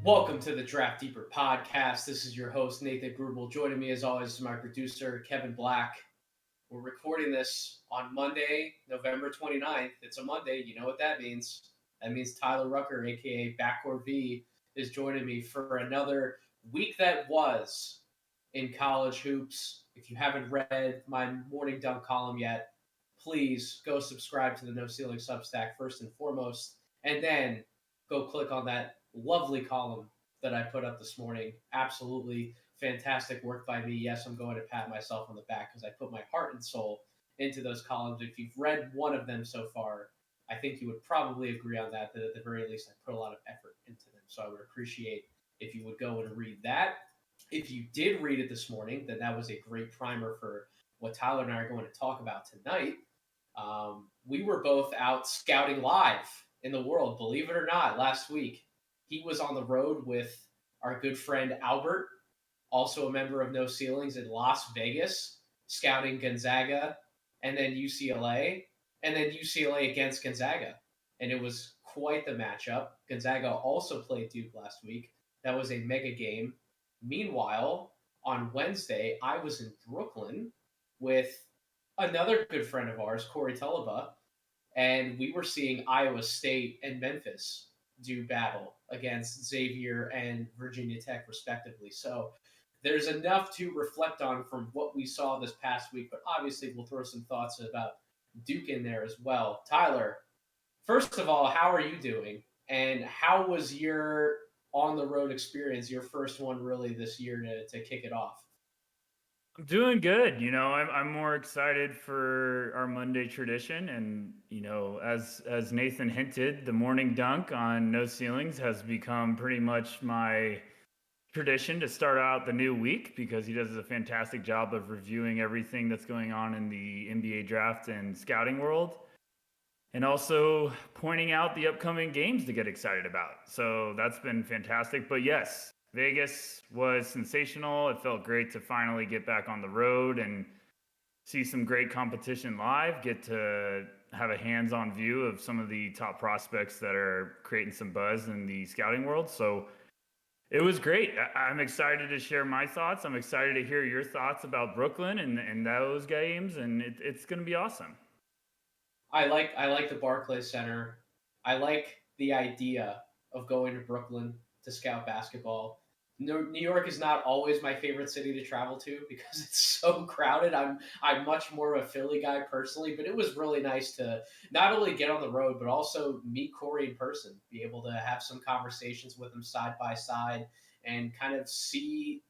Welcome to the Draft Deeper podcast. This is your host, Nathan Grubel. Joining me, as always, is my producer, Kevin Black. We're recording this on Monday, November 29th. It's a Monday. You know what that means. That means Tyler Rucker, a.k.a. Backcourt V, is joining me for another week that was in college hoops. If you haven't read my morning dunk column yet, please go subscribe to the No Ceiling Substack first and foremost, and then go click on that lovely column that I put up this morning. Absolutely fantastic work by me. Yes, I'm going to pat myself on the back because I put my heart and soul into those columns. If you've read one of them so far, I think you would probably agree on that at the very least I put a lot of effort into them. So I would appreciate if you would go and read that. If you did read it this morning, then that was a great primer for what Tyler and I are going to talk about tonight. We were both out scouting live in the world, believe it or not, last week. He was on the road with our good friend Albert, also a member of No Ceilings, in Las Vegas, scouting Gonzaga and then UCLA, and then UCLA against Gonzaga. And it was quite the matchup. Gonzaga also played Duke last week. That was a mega game. Meanwhile, on Wednesday, I was in Brooklyn with another good friend of ours, Corey Tullaba, and we were seeing Iowa State and Memphis do battle against Xavier and Virginia Tech, respectively. So there's enough to reflect on from what we saw this past week, but obviously we'll throw some thoughts about Duke in there as well. Tyler, first of all, how are you doing? And how was your on the road experience, your first one really this year to kick it off? I'm doing good. I'm more excited for our Monday tradition, and as Nathan hinted, the morning dunk on No Ceilings has become pretty much my tradition to start out the new week because he does a fantastic job of reviewing everything that's going on in the NBA draft and scouting world, and also pointing out the upcoming games to get excited about. So that's been fantastic. But yes, Vegas was sensational. It felt great to finally get back on the road and see some great competition live, get to have a hands-on view of some of the top prospects that are creating some buzz in the scouting world. So it was great. I'm excited to share my thoughts. I'm excited to hear your thoughts about Brooklyn and those games, and it's going to be awesome. I like the Barclays Center. I like the idea of going to Brooklyn to scout basketball. New York is not always my favorite city to travel to because it's so crowded. I'm much more of a Philly guy personally, but it was really nice to not only get on the road but also meet Corey in person, be able to have some conversations with him side by side, and kind of see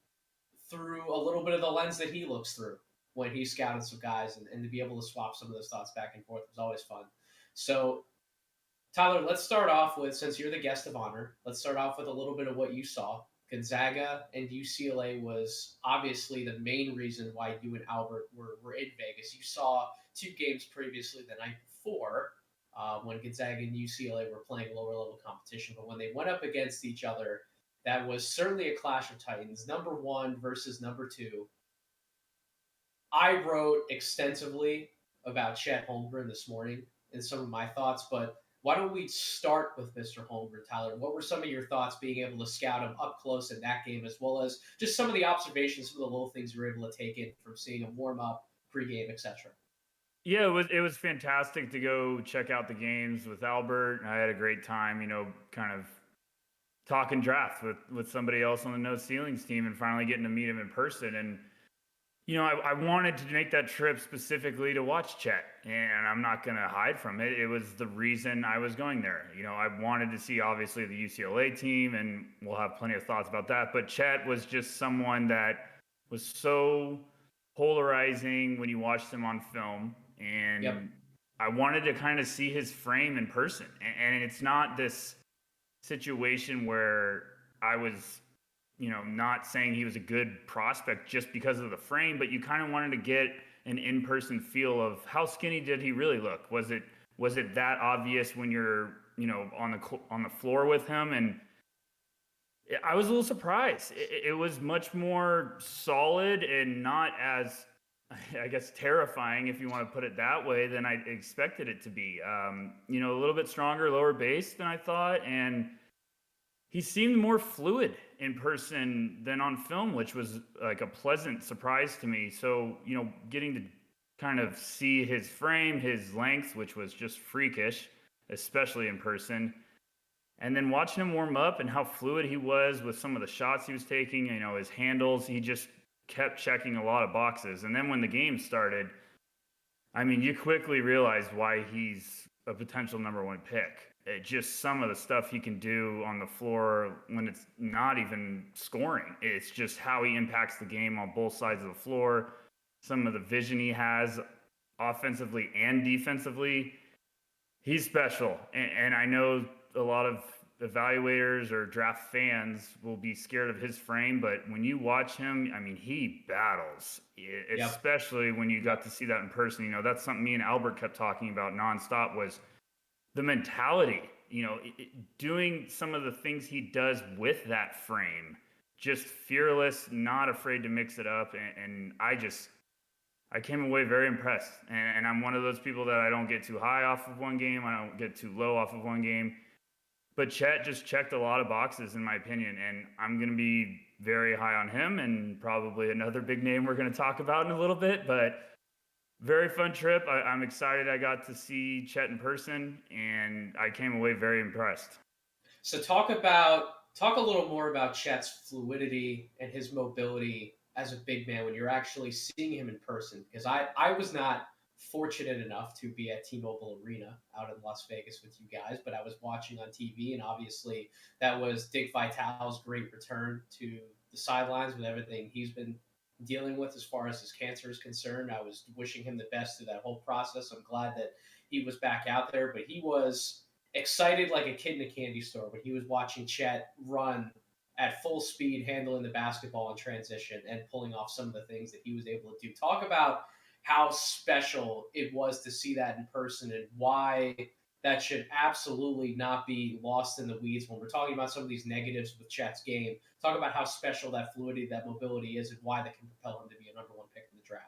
through a little bit of the lens that he looks through when he's scouting some guys, and to be able to swap some of those thoughts back and forth was always fun. So, Tyler, let's start off with, since you're the guest of honor, let's start off with a little bit of what you saw. Gonzaga and UCLA was obviously the main reason why you and Albert were in Vegas. You saw two games previously the night before when Gonzaga and UCLA were playing lower level competition, but when they went up against each other, that was certainly a clash of titans. Number one versus number two. I wrote extensively about Chet Holmgren this morning and some of my thoughts, but why don't we start with Mr. Holmgren, Tyler? What were some of your thoughts being able to scout him up close in that game, as well as just some of the observations, some of the little things you were able to take in from seeing him warm up, pregame, etc.? Yeah, it was fantastic to go check out the games with Albert. I had a great time, kind of talking draft with somebody else on the No Ceilings team and finally getting to meet him in person. And I wanted to make that trip specifically to watch Chet, and I'm not going to hide from it. It was the reason I was going there. I wanted to see obviously the UCLA team, and we'll have plenty of thoughts about that. But Chet was just someone that was so polarizing when you watched him on film, Yep. and I wanted to kind of see his frame in person. And it's not this situation where I was not saying he was a good prospect just because of the frame, but you kind of wanted to get an in-person feel of how skinny did he really look? Was it that obvious when you're on the floor with him? And I was a little surprised. It was much more solid and not as, I guess, terrifying, if you want to put it that way, than I expected it to be. A little bit stronger lower base than I thought, and he seemed more fluid in person than on film, which was like a pleasant surprise to me. So, getting to kind of see his frame, his length, which was just freakish, especially in person. And then watching him warm up and how fluid he was with some of the shots he was taking, his handles, he just kept checking a lot of boxes. And then when the game started, I mean, you quickly realize why he's a potential number one pick. Just some of the stuff he can do on the floor when it's not even scoring. It's just how he impacts the game on both sides of the floor. Some of the vision he has offensively and defensively. He's special. And I know a lot of evaluators or draft fans will be scared of his frame, but when you watch him, I mean, he battles, especially when you got to see that in person. That's something me and Albert kept talking about nonstop was the mentality, doing some of the things he does with that frame, just fearless, not afraid to mix it up. And I came away very impressed. And I'm one of those people that I don't get too high off of one game. I don't get too low off of one game. But Chet just checked a lot of boxes, in my opinion, and I'm going to be very high on him and probably another big name we're going to talk about in a little bit. But very fun trip. I'm excited I got to see Chet in person, and I came away very impressed. So talk a little more about Chet's fluidity and his mobility as a big man when you're actually seeing him in person. Because I was not fortunate enough to be at T-Mobile Arena out in Las Vegas with you guys, but I was watching on TV, and obviously that was Dick Vitale's great return to the sidelines with everything he's been dealing with as far as his cancer is concerned. I was wishing him the best through that whole process. I'm glad that he was back out there, but he was excited like a kid in a candy store when he was watching Chet run at full speed, handling the basketball in transition and pulling off some of the things that he was able to do. Talk about how special it was to see that in person and why that should absolutely not be lost in the weeds when we're talking about some of these negatives with Chet's game. Talk about how special that fluidity, that mobility is, and why that can propel him to be a number one pick in the draft.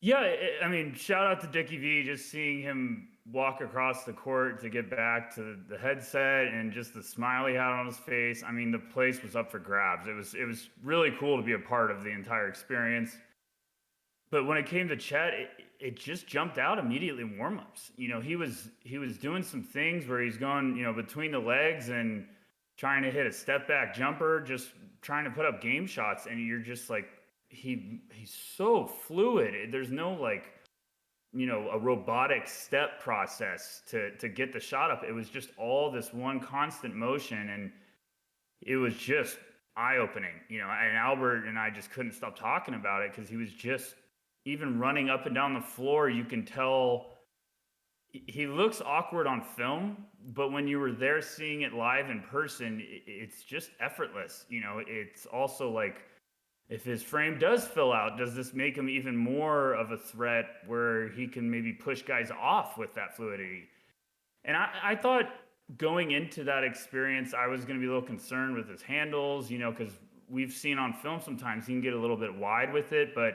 Yeah, I mean, shout out to Dickie V, just seeing him walk across the court to get back to the headset and just the smile he had on his face. I mean, the place was up for grabs. It was really cool to be a part of the entire experience. But when it came to Chet, it just jumped out immediately in warmups. He was doing some things where he's going, between the legs and trying to hit a step back jumper, just trying to put up game shots, and you're just like, he's so fluid. There's no a robotic step process to get the shot up. It was just all this one constant motion, and it was just eye-opening. And Albert and I just couldn't stop talking about it because he was just, even running up and down the floor, you can tell he looks awkward on film, but when you were there seeing it live in person, it's just effortless. It's also like, if his frame does fill out, does this make him even more of a threat where he can maybe push guys off with that fluidity? And I thought going into that experience, I was going to be a little concerned with his handles, because we've seen on film sometimes he can get a little bit wide with it, but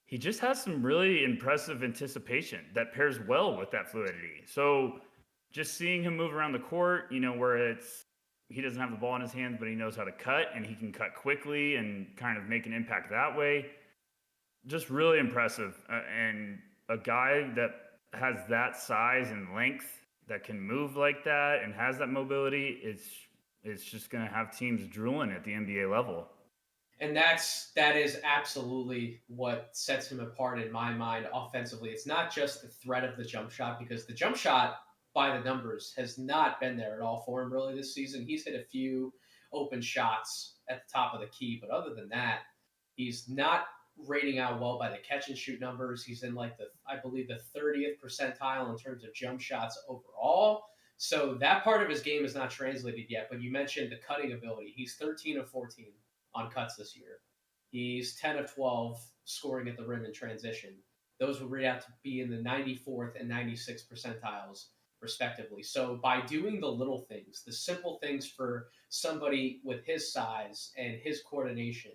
he just has some really impressive anticipation that pairs well with that fluidity. So just seeing him move around the court, where he doesn't have the ball in his hands, but he knows how to cut, and he can cut quickly and kind of make an impact that way. Just really impressive. And a guy that has that size and length that can move like that and has that mobility, it's just going to have teams drooling at the NBA level. And that is absolutely what sets him apart in my mind offensively. It's not just the threat of the jump shot, because the jump shot by the numbers has not been there at all for him really this season. He's hit a few open shots at the top of the key, but other than that, he's not rating out well by the catch and shoot numbers. He's in I believe the 30th percentile in terms of jump shots overall. So that part of his game is not translated yet, but you mentioned the cutting ability. He's 13 of 14 on cuts this year. He's 10 of 12 scoring at the rim in transition. Those would read out to be in the 94th and 96th percentiles, respectively. So by doing the little things, the simple things for somebody with his size and his coordination,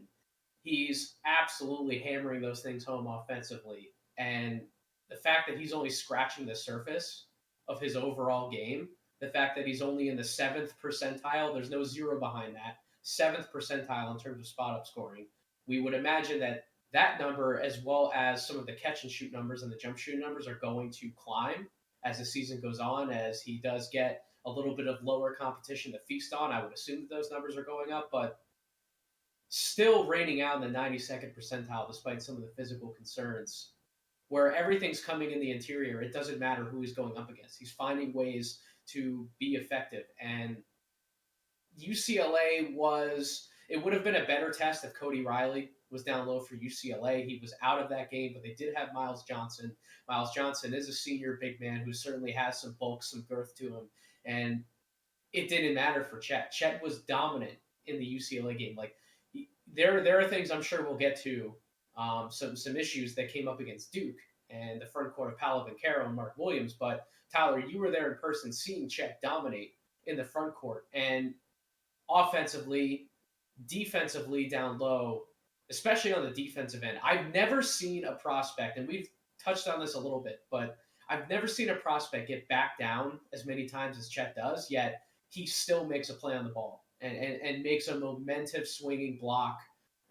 he's absolutely hammering those things home offensively. And the fact that he's only scratching the surface of his overall game the fact that he's only in the 7th percentile, there's no zero behind that, 7th percentile in terms of spot up scoring. We would imagine that that number, as well as some of the catch and shoot numbers and the jump shooting numbers, are going to climb as the season goes on, as he does get a little bit of lower competition to feast on. I would assume that those numbers are going up, but still reigning out in the 92nd percentile despite some of the physical concerns. Where everything's coming in the interior, it doesn't matter who he's going up against. He's finding ways to be effective. And UCLA it would have been a better test if Cody Riley was down low for UCLA. He was out of that game, but they did have Miles Johnson. Miles Johnson is a senior big man who certainly has some bulk, some girth to him. And it didn't matter for Chet. Chet was dominant in the UCLA game. Like, there are things I'm sure we'll get to, some issues that came up against Duke and the front court of Paolo, Banchero, and Mark Williams. But Tyler, you were there in person seeing Chet dominate in the front court, and offensively, defensively down low, especially on the defensive end. I've never seen a prospect, and we've touched on this a little bit, but I've never seen a prospect get back down as many times as Chet does, yet he still makes a play on the ball and makes a momentum swinging block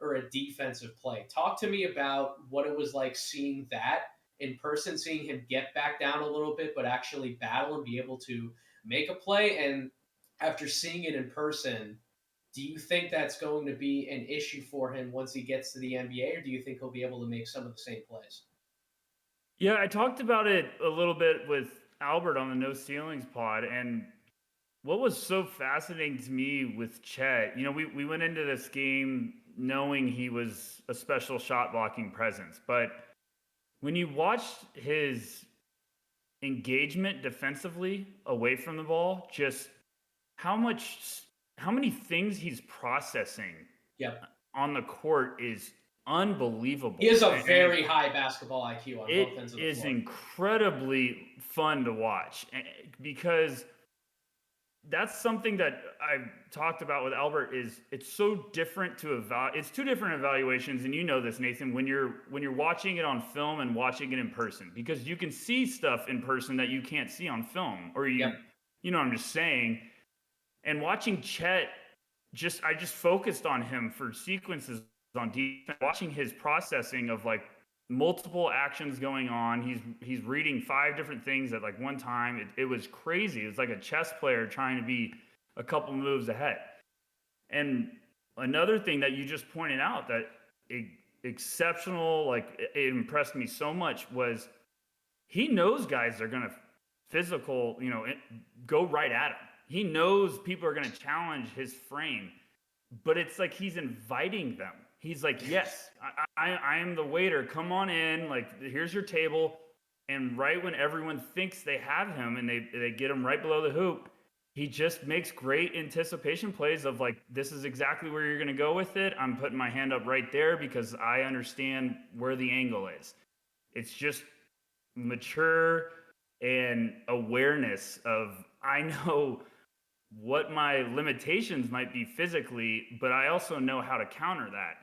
or a defensive play. Talk to me about what it was like seeing that in person, seeing him get back down a little bit, but actually battle and be able to make a play. And after seeing it in person, do you think that's going to be an issue for him once he gets to the NBA, or do you think he'll be able to make some of the same plays? Yeah, I talked about it a little bit with Albert on the No Ceilings pod, and what was so fascinating to me with Chet, we went into this game knowing he was a special shot blocking presence, but when you watched his engagement defensively away from the ball, just how many things he's processing on the court is unbelievable. He has a very high basketball IQ on both ends of the floor. It is incredibly fun to watch because that's something that I've talked about with Albert. Is it's so different it's two different evaluations, and you know this, Nathan, when you're watching it on film and watching it in person, because you can see stuff in person that you can't see on film, or you know what I'm just saying. And watching Chet, I just focused on him for sequences on defense, watching his processing of like multiple actions going on. He's reading 5 different things at like one time. It was crazy. It's like a chess player trying to be a couple moves ahead. And another thing that you just pointed out that exceptional, like it impressed me so much, was he knows guys are going to physical, go right at him. He knows people are going to challenge his frame, but it's like he's inviting them. He's like, yes, I am the waiter. Come on in. Like, here's your table. And right when everyone thinks they have him and they get him right below the hoop, he just makes great anticipation plays of like, this is exactly where you're going to go with it. I'm putting my hand up right there because I understand where the angle is. It's just mature and awareness of, I know what my limitations might be physically, but I also know how to counter that.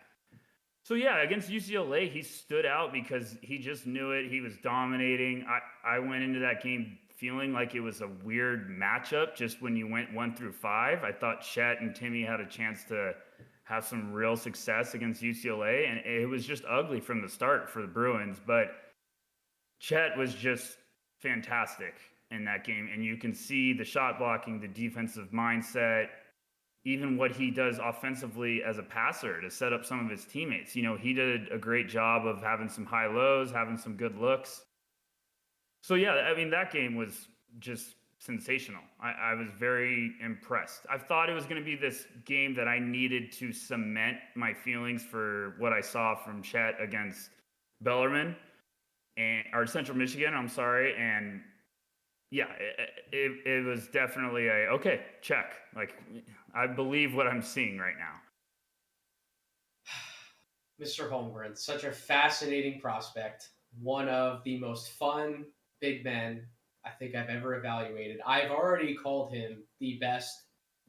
So yeah, against UCLA, he stood out because he just knew it. He was dominating. I went into that game feeling like it was a weird matchup just when you went 1 through 5. I thought Chet and Timmy had a chance to have some real success against UCLA, and it was just ugly from the start for the Bruins. But Chet was just fantastic in that game, and you can see the shot blocking, the defensive mindset, even what he does offensively as a passer to set up some of his teammates. He did a great job of having some high lows, having some good looks. So yeah, I mean, that game was just sensational. I was very impressed. I thought it was going to be this game that I needed to cement my feelings for what I saw from Chet against Bellarmine or Central Michigan. I'm sorry. And yeah, it was definitely okay, check. Like, I believe what I'm seeing right now. Mr. Holmgren, such a fascinating prospect. One of the most fun big men I think I've ever evaluated. I've already called him the best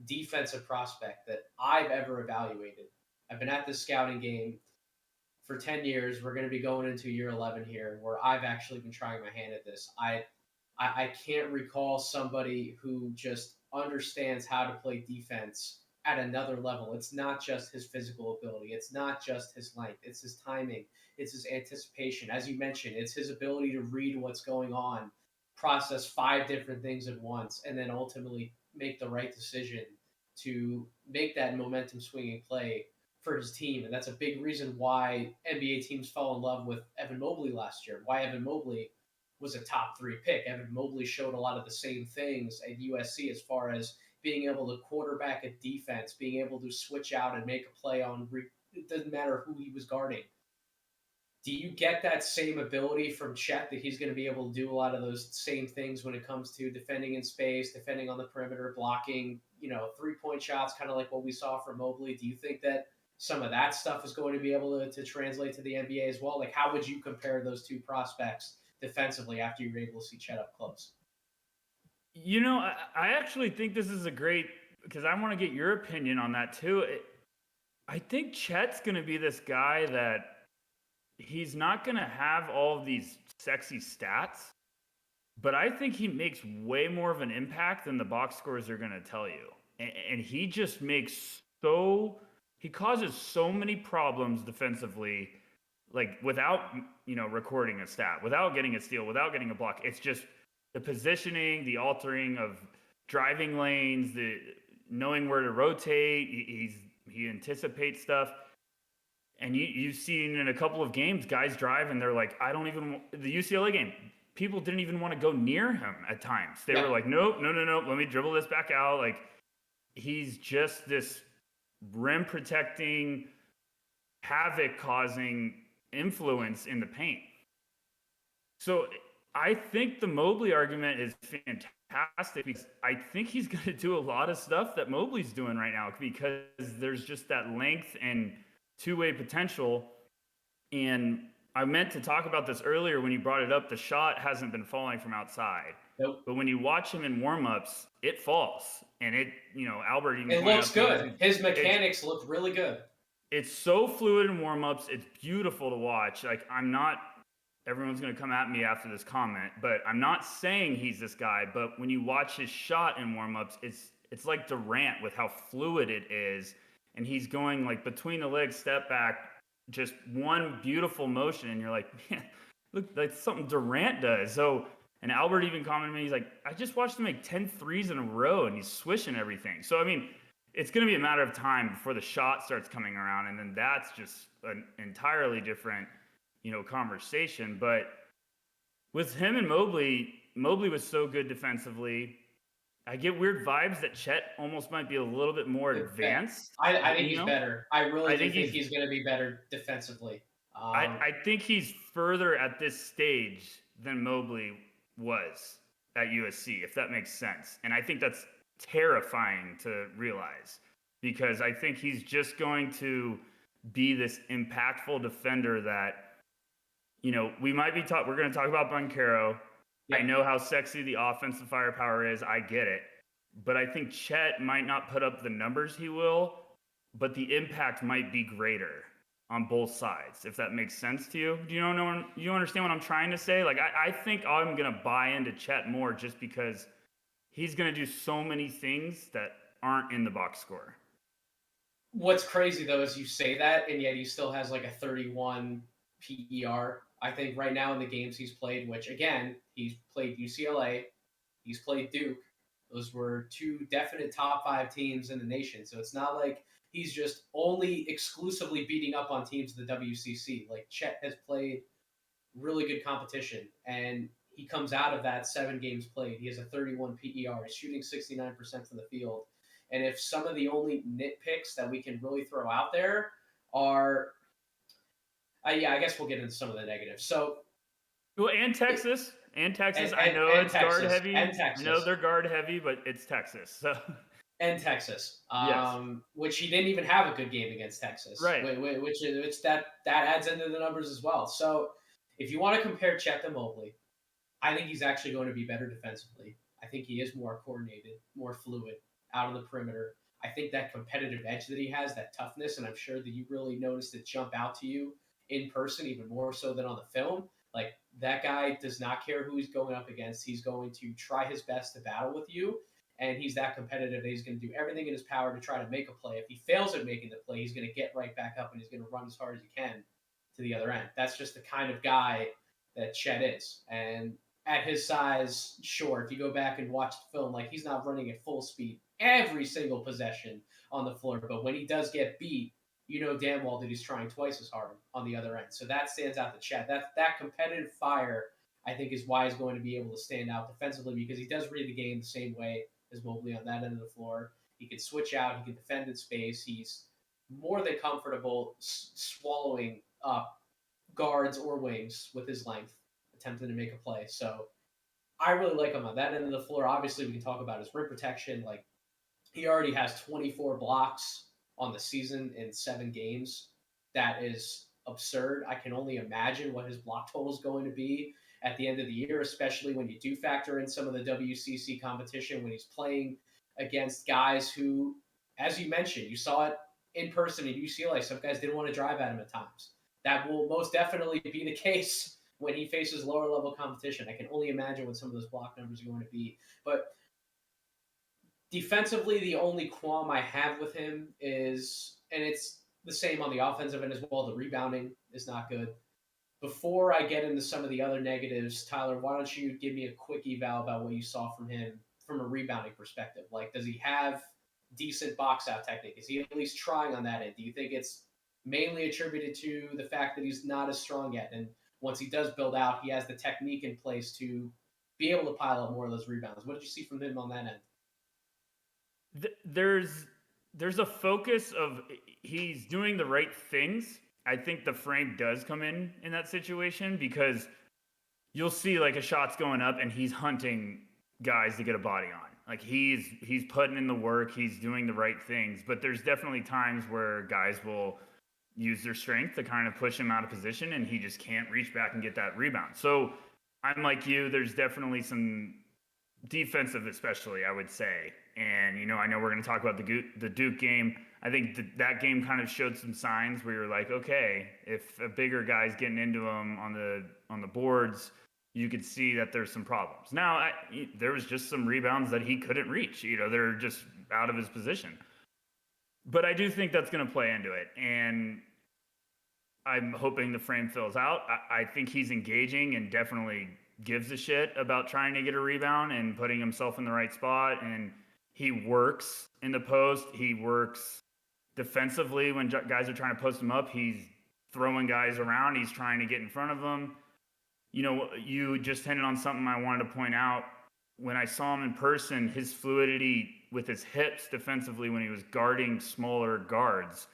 defensive prospect that I've ever evaluated. I've been at this scouting game for 10 years. We're going to be going into year 11 here, where I've actually been trying my hand at this. I can't recall somebody who just understands how to play defense at another level. It's not just his physical ability, it's not just his length, it's his timing, it's his anticipation. As you mentioned, it's his ability to read what's going on, process five different things at once, and then ultimately make the right decision to make that momentum swinging play for his team. And that's a big reason why NBA teams fell in love with Evan Mobley last year, why Evan Mobley was a top three pick. Evan Mobley showed a lot of the same things at USC as far as being able to quarterback a defense, being able to switch out and make a play on, it doesn't matter who he was guarding. Do you get that same ability from Chet that he's going to be able to do a lot of those same things when it comes to defending in space, defending on the perimeter, blocking, 3-point shots, kind of like what we saw from Mobley? Do you think that some of that stuff is going to be able to translate to the NBA as well? Like, how would you compare those two prospects defensively after you were able to see Chet up close? I actually think this is a great, because I want to get your opinion on that too. I think Chet's going to be this guy that he's not going to have all of these sexy stats, but I think he makes way more of an impact than the box scores are going to tell you. And he just he causes so many problems defensively, like without, recording a stat, without getting a steal, without getting a block. It's just the positioning, the altering of driving lanes, the knowing where to rotate. He anticipates stuff. And you've seen in a couple of games, guys drive and they're like, the UCLA game, people didn't even want to go near him at times. They were like, nope, no, let me dribble this back out. Like, he's just this rim protecting, havoc causing influence in the paint. So I think the Mobley argument is fantastic because I think he's going to do a lot of stuff that Mobley's doing right now because there's just that length and two-way potential. And I meant to talk about this earlier when you brought it up. The shot hasn't been falling from outside. Nope. But when you watch him in warm-ups, it falls. And Albert even it looks good. His mechanics look really good. It's so fluid in warm-ups. It's beautiful to watch. Like, everyone's going to come at me after this comment, but I'm not saying he's this guy. But when you watch his shot in warm-ups, it's like Durant with how fluid it is. And he's going like between the legs, step back, just one beautiful motion. And you're like, man, look, like something Durant does. So, and Albert even commented to me, he's like, I just watched him make 10 threes in a row and he's swishing everything. So, I mean, it's going to be a matter of time before the shot starts coming around. And then that's just an entirely different, conversation. But with him and Mobley was so good defensively. I get weird vibes that Chet almost might be a little bit more advanced. I think he's better. I really think he's going to be better defensively. I think he's further at this stage than Mobley was at USC, if that makes sense. And I think that's terrifying to realize because I think he's just going to be this impactful defender that, we might be we're going to talk about Banchero. Yeah. I know how sexy the offensive firepower is. I get it. But I think Chet might not put up the numbers he will, but the impact might be greater on both sides, if that makes sense to you. Do you understand what I'm trying to say? Like, I think I'm going to buy into Chet more just because he's going to do so many things that aren't in the box score. What's crazy, though, is you say that, and yet he still has like a 31 PER. I think right now in the games he's played, which, again, he's played UCLA, he's played Duke. Those were two definite top 5 teams in the nation. So it's not like he's just only exclusively beating up on teams in the WCC. Like, Chet has played really good competition, and he comes out of that 7 games played. He has a 31 PER. He's shooting 69% from the field. And if some of the only nitpicks that we can really throw out there are I guess we'll get into some of the negatives. So, and Texas. I know it's guard heavy. I know they're guard heavy, but it's Texas. So. And Texas, yes. Which he didn't even have a good game against Texas, right? Which that adds into the numbers as well. So, if you want to compare Chet to Mobley, I think he's actually going to be better defensively. I think he is more coordinated, more fluid out of the perimeter. I think that competitive edge that he has, that toughness, and I'm sure that you really noticed it jump out to you in person even more so than on the film. Like, that guy does not care who he's going up against. He's going to try his best to battle with you. And he's that competitive that he's going to do everything in his power to try to make a play. If he fails at making the play, he's going to get right back up and he's going to run as hard as he can to the other end. That's just the kind of guy that Chet is. And at his size, sure, if you go back and watch the film, like, he's not running at full speed every single possession on the floor. But when he does get beat, you know damn well that he's trying twice as hard on the other end. So that stands out to Chet. That competitive fire, I think, is why he's going to be able to stand out defensively, because he does read the game the same way as Mobley on that end of the floor. He can switch out. He can defend in space. He's more than comfortable swallowing up guards or wings with his length, attempting to make a play. So I really like him on that end of the floor. Obviously, we can talk about his rim protection. Like, he already has 24 blocks on the season in 7 games. That is absurd. I can only imagine what his block total is going to be at the end of the year, especially when you do factor in some of the WCC competition, when he's playing against guys who, as you mentioned, you saw it in person at UCLA. Some guys didn't want to drive at him at times. That will most definitely be the case when he faces lower level competition. I can only imagine what some of those block numbers are going to be. But defensively, the only qualm I have with him is, and it's the same on the offensive end as well, the rebounding is not good. Before I get into some of the other negatives, Tyler, why don't you give me a quick eval about what you saw from him from a rebounding perspective? Like, does he have decent box out technique? Is he at least trying on that end? Do you think it's mainly attributed to the fact that he's not as strong yet, and once he does build out, he has the technique in place to be able to pile up more of those rebounds? What did you see from him on that end? There's a focus of he's doing the right things. I think the frame does come in that situation, because you'll see like a shot's going up and he's hunting guys to get a body on. Like, he's putting in the work, he's doing the right things. But there's definitely times where guys will use their strength to kind of push him out of position, and he just can't reach back and get that rebound. So I'm like you, there's definitely some defensive, especially, I would say. And, I know we're going to talk about the Duke game. I think that game kind of showed some signs where you're like, okay, if a bigger guy's getting into him on the boards, you could see that there's some problems. Now, there was just some rebounds that he couldn't reach. They're just out of his position. But I do think that's going to play into it. And I'm hoping the frame fills out. I think he's engaging and definitely gives a shit about trying to get a rebound and putting himself in the right spot. And he works in the post. He works defensively when guys are trying to post him up. He's throwing guys around. He's trying to get in front of them. You just hinted on something I wanted to point out. When I saw him in person, his fluidity with his hips defensively when he was guarding smaller guards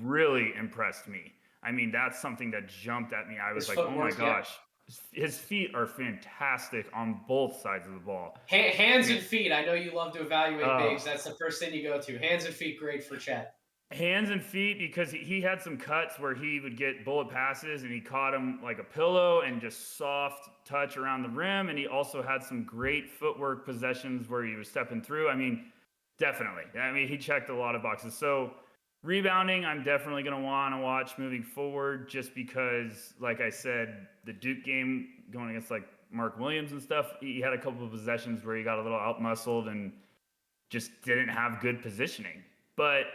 really impressed me. I mean, that's something that jumped at me. I was like, oh my gosh. His feet are fantastic on both sides of the ball. Hands and feet. I know you love to evaluate bigs. That's the first thing you go to. Hands and feet, great for Chet. Hands and feet, because he had some cuts where he would get bullet passes and he caught him like a pillow and just soft touch around the rim. And he also had some great footwork possessions where he was stepping through. I mean, definitely. He checked a lot of boxes. So rebounding, I'm definitely going to want to watch moving forward, just because, like I said, the Duke game going against like Mark Williams and stuff, he had a couple of possessions where he got a little out-muscled and just didn't have good positioning. But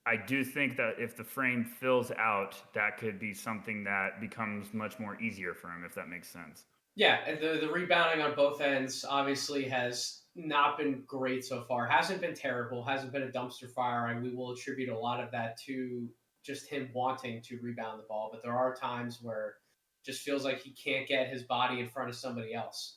I do think that if the frame fills out, that could be something that becomes much more easier for him, if that makes sense. Yeah, and the rebounding on both ends obviously has not been great so far. Hasn't been terrible, hasn't been a dumpster fire, and we will attribute a lot of that to just him wanting to rebound the ball. But there are times where it just feels like he can't get his body in front of somebody else.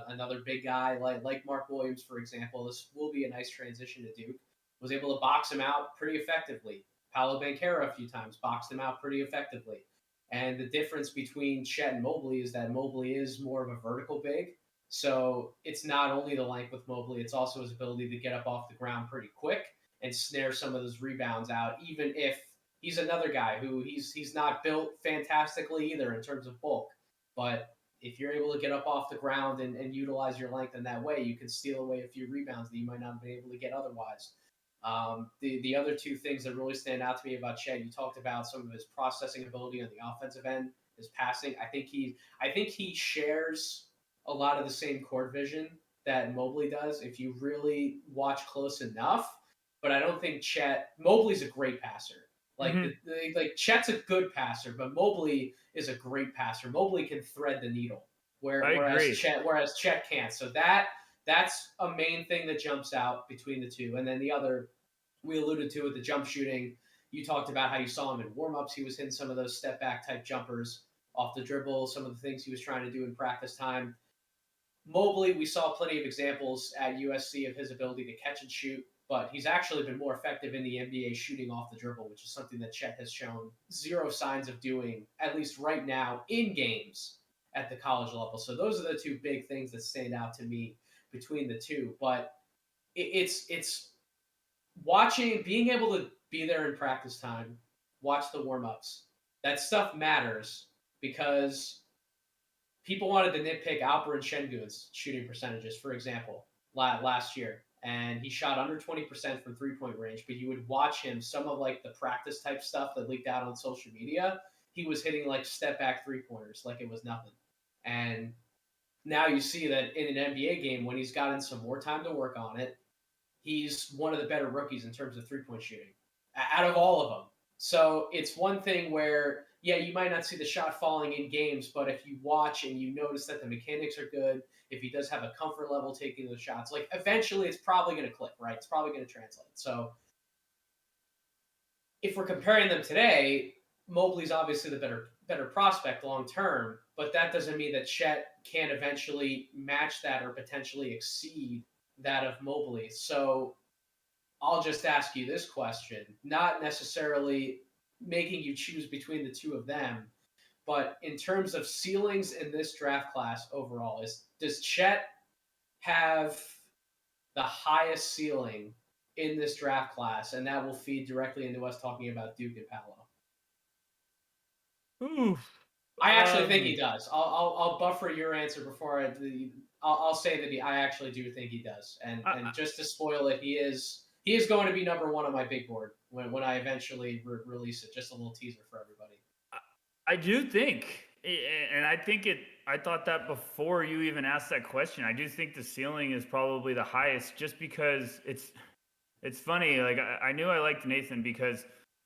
Another big guy like Mark Williams, for example, this will be a nice transition to Duke, was able to box him out pretty effectively. Paolo Banchero a few times boxed him out pretty effectively. And the difference between Chet and Mobley is that Mobley is more of a vertical big. So it's not only the length with Mobley, it's also his ability to get up off the ground pretty quick and snare some of those rebounds out, even if he's another guy who he's not built fantastically either in terms of bulk. But if you're able to get up off the ground and utilize your length in that way, you can steal away a few rebounds that you might not be able to get otherwise. The other two things that really stand out to me about Chet, you talked about some of his processing ability on the offensive end. is passing. I think he shares a lot of the same court vision that Mobley does if you really watch close enough. But I don't think Mobley's a great passer. Like like Chet's a good passer, but Mobley is a great passer. Mobley can thread the needle, whereas Chet can't. So that's a main thing that jumps out between the two. And then the other we alluded to with the jump shooting. You talked about how you saw him in warmups. He was hitting some of those step back type jumpers off the dribble, some of the things he was trying to do in practice time. Mobley, we saw plenty of examples at USC of his ability to catch and shoot, but he's actually been more effective in the NBA shooting off the dribble, which is something that Chet has shown zero signs of doing, at least right now, in games at the college level. So those are the two big things that stand out to me between the two. But it's watching, being able to be there in practice time, watch the warm-ups. That stuff matters because people wanted to nitpick Alperen Şengün's shooting percentages, for example, last year. And he shot under 20% from three-point range, but you would watch him, some of like the practice type stuff that leaked out on social media, he was hitting like step-back three-pointers like it was nothing. And now you see that in an NBA game, when he's gotten some more time to work on it, he's one of the better rookies in terms of three-point shooting out of all of them. So it's one thing where, yeah, you might not see the shot falling in games, but if you watch and you notice that the mechanics are good, if he does have a comfort level taking those shots, like eventually it's probably going to click, right? It's probably going to translate. So if we're comparing them today, Mobley's obviously the better prospect long term, but that doesn't mean that Chet can't eventually match that or potentially exceed that of Mobley. So I'll just ask you this question, not necessarily making you choose between the two of them, but in terms of ceilings in this draft class overall, does Chet have the highest ceiling in this draft class? And that will feed directly into us talking about Duke and Paolo. Oof. I actually think he does. I'll buffer your answer before I'll say that I actually do think he does. And just to spoil it, he is going to be number one on my big board when I eventually release it. Just a little teaser for everybody. I do think, and I thought that before you even asked that question. I do think the ceiling is probably the highest, just because it's funny. Like I knew I liked Nathan because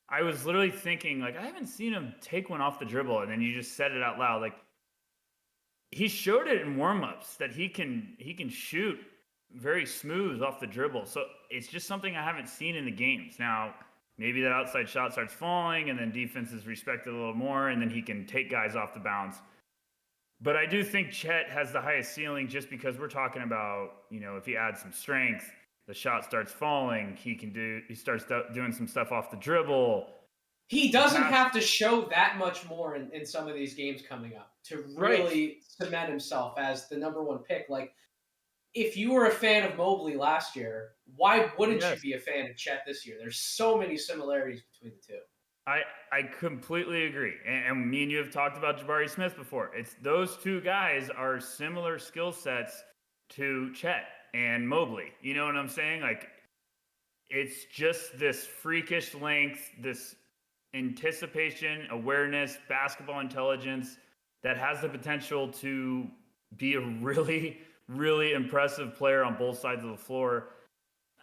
I was literally thinking, like, I haven't seen him take one off the dribble, and then you just said it out loud. Like, he showed it in warmups that he can shoot very smooth off the dribble. So it's just something I haven't seen in the games. Now, maybe that outside shot starts falling, and then defense is respected a little more, and then he can take guys off the bounce. But I do think Chet has the highest ceiling, just because we're talking about, if he adds some strength, the shot starts falling, he starts doing some stuff off the dribble. He doesn't have to show that much more in some of these games coming up to really cement himself as the number one pick. Like, if you were a fan of Mobley last year, why wouldn't you be a fan of Chet this year? There's so many similarities between the two. I completely agree. And me and you have talked about Jabari Smith before. It's those two guys are similar skill sets to Chet and Mobley. You know what I'm saying? Like, it's just this freakish length, this anticipation, awareness, basketball intelligence that has the potential to be a really, really impressive player on both sides of the floor.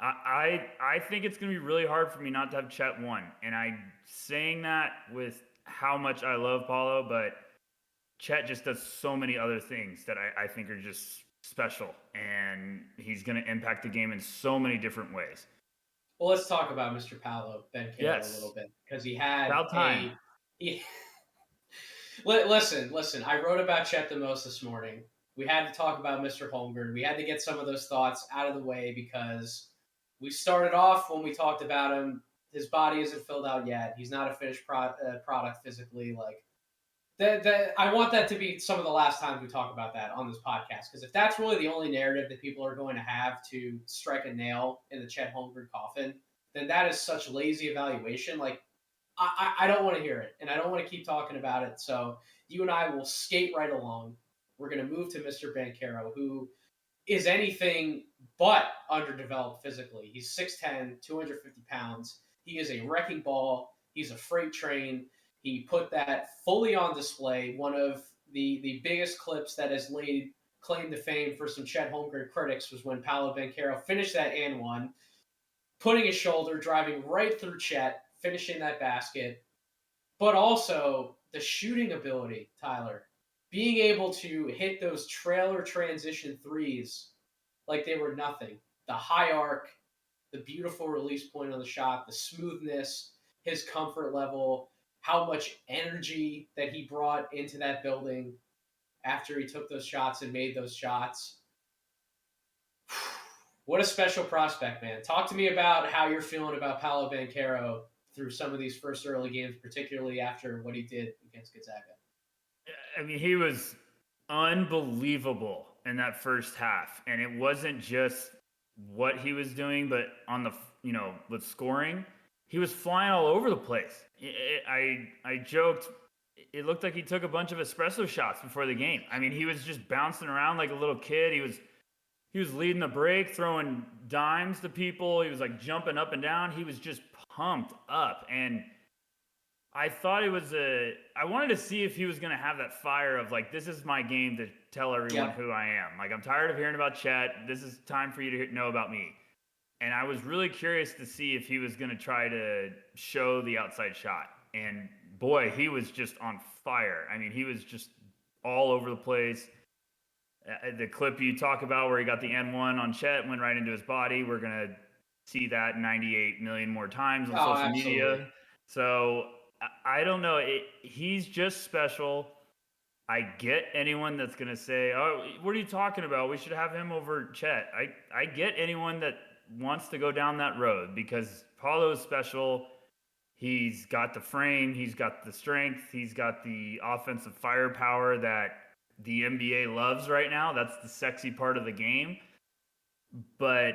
I think it's going to be really hard for me not to have Chet one. And I'm saying that with how much I love Paolo, but Chet just does so many other things that I think are just special. And he's going to impact the game in so many different ways. Well, let's talk about Mr. Paolo Banchero a little bit, because he had about time. Listen. I wrote about Chet the most this morning. We had to talk about Mr. Holmgren. We had to get some of those thoughts out of the way because we started off when we talked about him. His body isn't filled out yet. He's not a finished product physically. Like I want that to be some of the last times we talk about that on this podcast, because if that's really the only narrative that people are going to have to strike a nail in the Chet Holmgren coffin, then that is such lazy evaluation. Like, I don't want to hear it, and I don't want to keep talking about it. So you and I will skate right along. We're going to move to Mr. Banchero, who is anything but underdeveloped physically. He's 6'10", 250 pounds. He is a wrecking ball. He's a freight train. He put that fully on display. One of the biggest clips that has laid claim to fame for some Chet Holmgren critics was when Paolo Banchero finished that and one, putting his shoulder, driving right through Chet, finishing that basket. But also the shooting ability, Tyler, being able to hit those trailer transition threes like they were nothing. The high arc, the beautiful release point on the shot, the smoothness, his comfort level, how much energy that he brought into that building after he took those shots and made those shots. What a special prospect, man. Talk to me about how you're feeling about Paolo Banchero through some of these first early games, particularly after what he did against Gonzaga. I mean, he was unbelievable in that first half. And it wasn't just what he was doing, but on the, with scoring, he was flying all over the place. I joked, it looked like he took a bunch of espresso shots before the game. I mean, he was just bouncing around like a little kid. He was leading the break, throwing dimes to people. He was like jumping up and down. He was just pumped up. And I thought I wanted to see if he was going to have that fire of like, this is my game to tell everyone who I am. Like, I'm tired of hearing about Chet. This is time for you to know about me. And I was really curious to see if he was going to try to show the outside shot. And boy, he was just on fire. I mean, he was just all over the place. The clip you talk about where he got the N1 on Chet went right into his body. We're going to see that 98 million more times on social media. So I don't know. He's just special. I get anyone that's going to say, oh, what are you talking about? We should have him over Chet. I get anyone that wants to go down that road because Paolo is special. He's got the frame. He's got the strength. He's got the offensive firepower that the NBA loves right now. That's the sexy part of the game. But,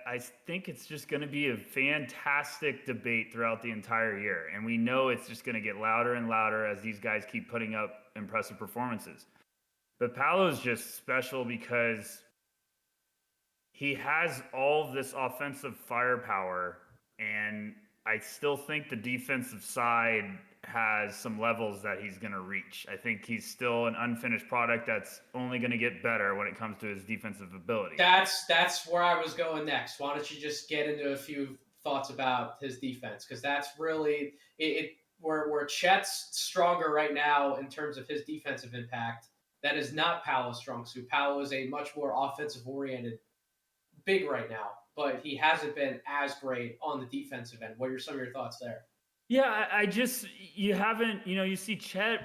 I think it's just going to be a fantastic debate throughout the entire year. And we know it's just going to get louder and louder as these guys keep putting up impressive performances. But Paolo's just special because he has all of this offensive firepower. And I still think the defensive side has some levels that he's going to reach. I think he's still an unfinished product that's only going to get better when it comes to his defensive ability. That's where I was going next. Why don't you just get into a few thoughts about his defense? Because that's really where Chet's stronger right now in terms of his defensive impact. That is not Paolo's strong suit. Paolo is a much more offensive-oriented big right now, but he hasn't been as great on the defensive end. What are some of your thoughts there? Yeah, you see Chet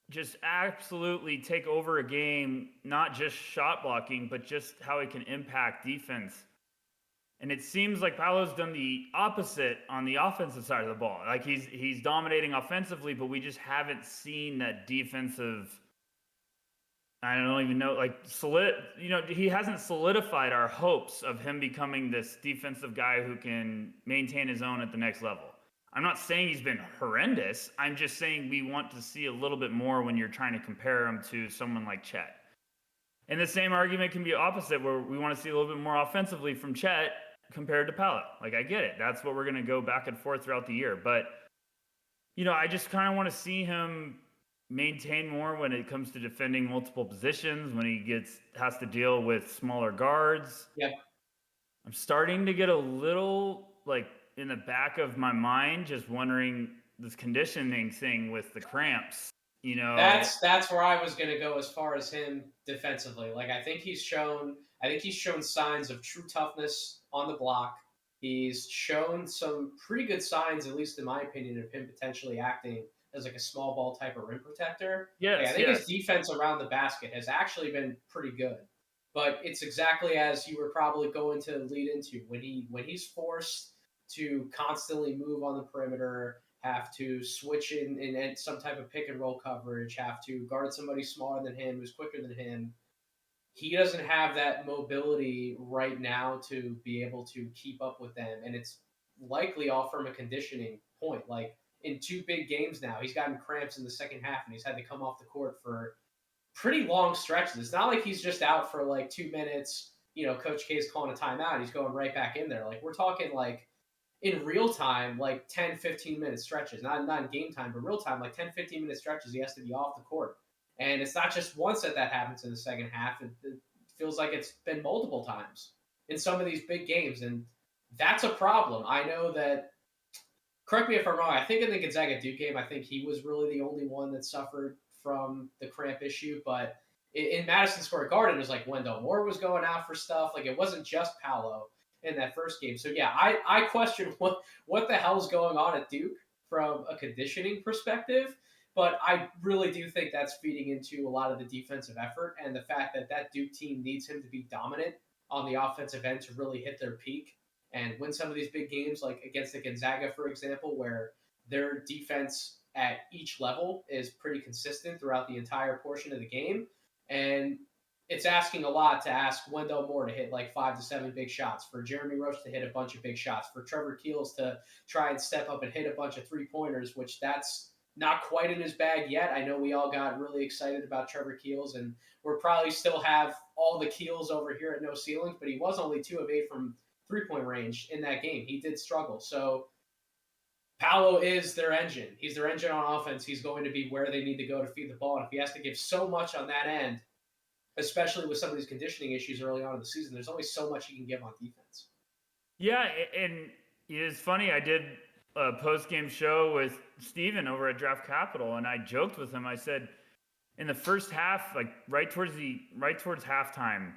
just absolutely take over a game, not just shot blocking, but just how he can impact defense. And it seems like Paolo's done the opposite on the offensive side of the ball. Like he's dominating offensively, but we just haven't seen that defensive, I don't even know, he hasn't solidified our hopes of him becoming this defensive guy who can maintain his own at the next level. I'm not saying he's been horrendous. I'm just saying we want to see a little bit more when you're trying to compare him to someone like Chet. And the same argument can be opposite, where we want to see a little bit more offensively from Chet compared to Paolo. Like, I get it. That's what we're going to go back and forth throughout the year. But, I just kind of want to see him maintain more when it comes to defending multiple positions, when he has to deal with smaller guards. Yeah. I'm starting to get a little, in the back of my mind, just wondering this conditioning thing with the cramps, That's where I was going to go as far as him defensively. I think he's shown signs of true toughness on the block. He's shown some pretty good signs, at least in my opinion, of him potentially acting as a small ball type of rim protector. Yes, I think his defense around the basket has actually been pretty good. But it's exactly as you were probably going to lead into when he's forced to constantly move on the perimeter, have to switch in some type of pick and roll coverage, have to guard somebody smaller than him, who's quicker than him. He doesn't have that mobility right now to be able to keep up with them. And it's likely all from a conditioning point. In 2 big games now, he's gotten cramps in the second half and he's had to come off the court for pretty long stretches. It's not like he's just out for 2 minutes, Coach K's calling a timeout. He's going right back in there. We're talking in real time, like 10, 15-minute stretches, not in game time, but real time, like 10, 15-minute stretches, he has to be off the court. And it's not just once that happens in the second half. It feels like it's been multiple times in some of these big games. And that's a problem. I know that, correct me if I'm wrong, I think in the Gonzaga Duke game, I think he was really the only one that suffered from the cramp issue. But in Madison Square Garden, it was like Wendell Moore was going out for stuff. Like, it wasn't just Paolo in that first game. So yeah, I question what the hell's going on at Duke from a conditioning perspective. But I really do think that's feeding into a lot of the defensive effort and the fact that that Duke team needs him to be dominant on the offensive end to really hit their peak and win some of these big games, like against the Gonzaga, for example, where their defense at each level is pretty consistent throughout the entire portion of the game. And it's asking a lot to ask Wendell Moore to hit like 5 to 7 big shots, for Jeremy Roach to hit a bunch of big shots, for Trevor Keels to try and step up and hit a bunch of 3-pointers, which that's not quite in his bag yet. I know we all got really excited about Trevor Keels, and we're probably still have all the Keels over here at No Ceilings, but he was only 2 of 8 from 3-point range in that game. He did struggle. So Paolo is their engine. He's their engine on offense. He's going to be where they need to go to feed the ball. And if he has to give so much on that end, especially with some of these conditioning issues early on in the season, there's only so much he can give on defense. Yeah, and it's funny. I did a post-game show with Steven over at Draft Capital, and I joked with him. I said, in the first half, like right towards halftime,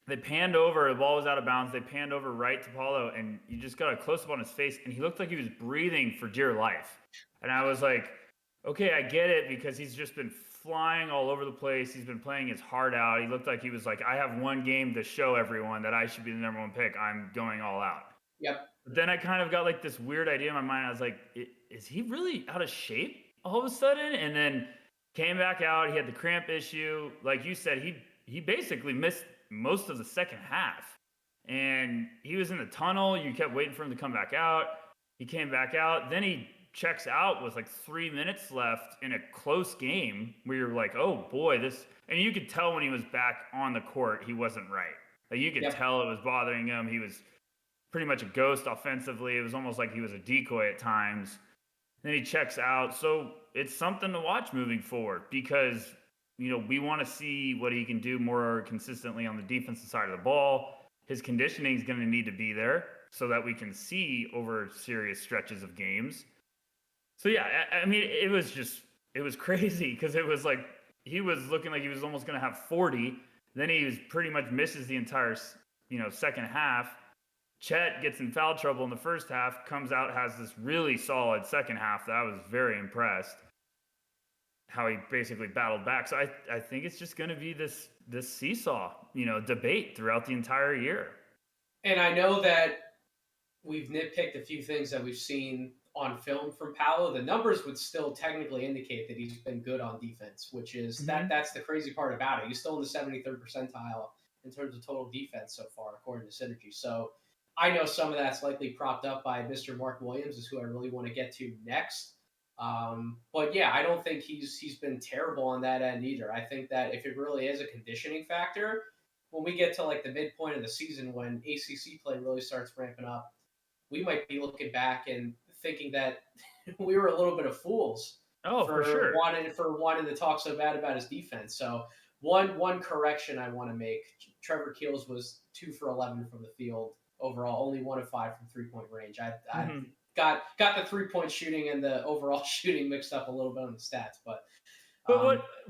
they panned over, the ball was out of bounds. They panned over right to Paolo, and you just got a close-up on his face, and he looked like he was breathing for dear life. And I was like, okay, I get it, because he's just been flying all over the place. He's been playing his heart out. He looked like he was like, I have one game to show everyone that I should be the number one pick. I'm going all out. Yep. But then I kind of got like this weird idea in my mind. I was like, is he really out of shape all of a sudden? And then came back out. He had the cramp issue. Like you said, he basically missed most of the second half. And he was in the tunnel. You kept waiting for him to come back out. He came back out. Then he checks out with like 3 minutes left in a close game where you're like, oh boy, this. And you could tell when he was back on the court, he wasn't right. Like you could tell it was bothering him. He was pretty much a ghost offensively. It was almost like he was a decoy at times. Then he checks out. So it's something to watch moving forward, because, you know, we want to see what he can do more consistently on the defensive side of the ball. His conditioning is going to need to be there so that we can see over serious stretches of games. So yeah, I mean, it was crazy, because it was like he was looking like he was almost going to have 40. Then he was pretty much misses the entire, second half. Chet gets in foul trouble in the first half, comes out, has this really solid second half that I was very impressed how he basically battled back. So I think it's just going to be this seesaw, debate throughout the entire year. And I know that we've nitpicked a few things that we've seen on film from Paolo. The numbers would still technically indicate that he's been good on defense, which is that's the crazy part about it. He's still in the 73rd percentile in terms of total defense so far, according to Synergy. So I know some of that's likely propped up by Mr. Mark Williams, is who I really want to get to next. But yeah, I don't think he's been terrible on that end either. I think that if it really is a conditioning factor, when we get to like the midpoint of the season, when ACC play really starts ramping up, we might be looking back and thinking that we were a little bit of fools for sure. wanting to talk so bad about his defense. So one correction I want to make: Trevor Keels was 2 for 11 from the field overall, only 1 of 5 from 3-point range. I got the 3-point shooting and the overall shooting mixed up a little bit on the stats, but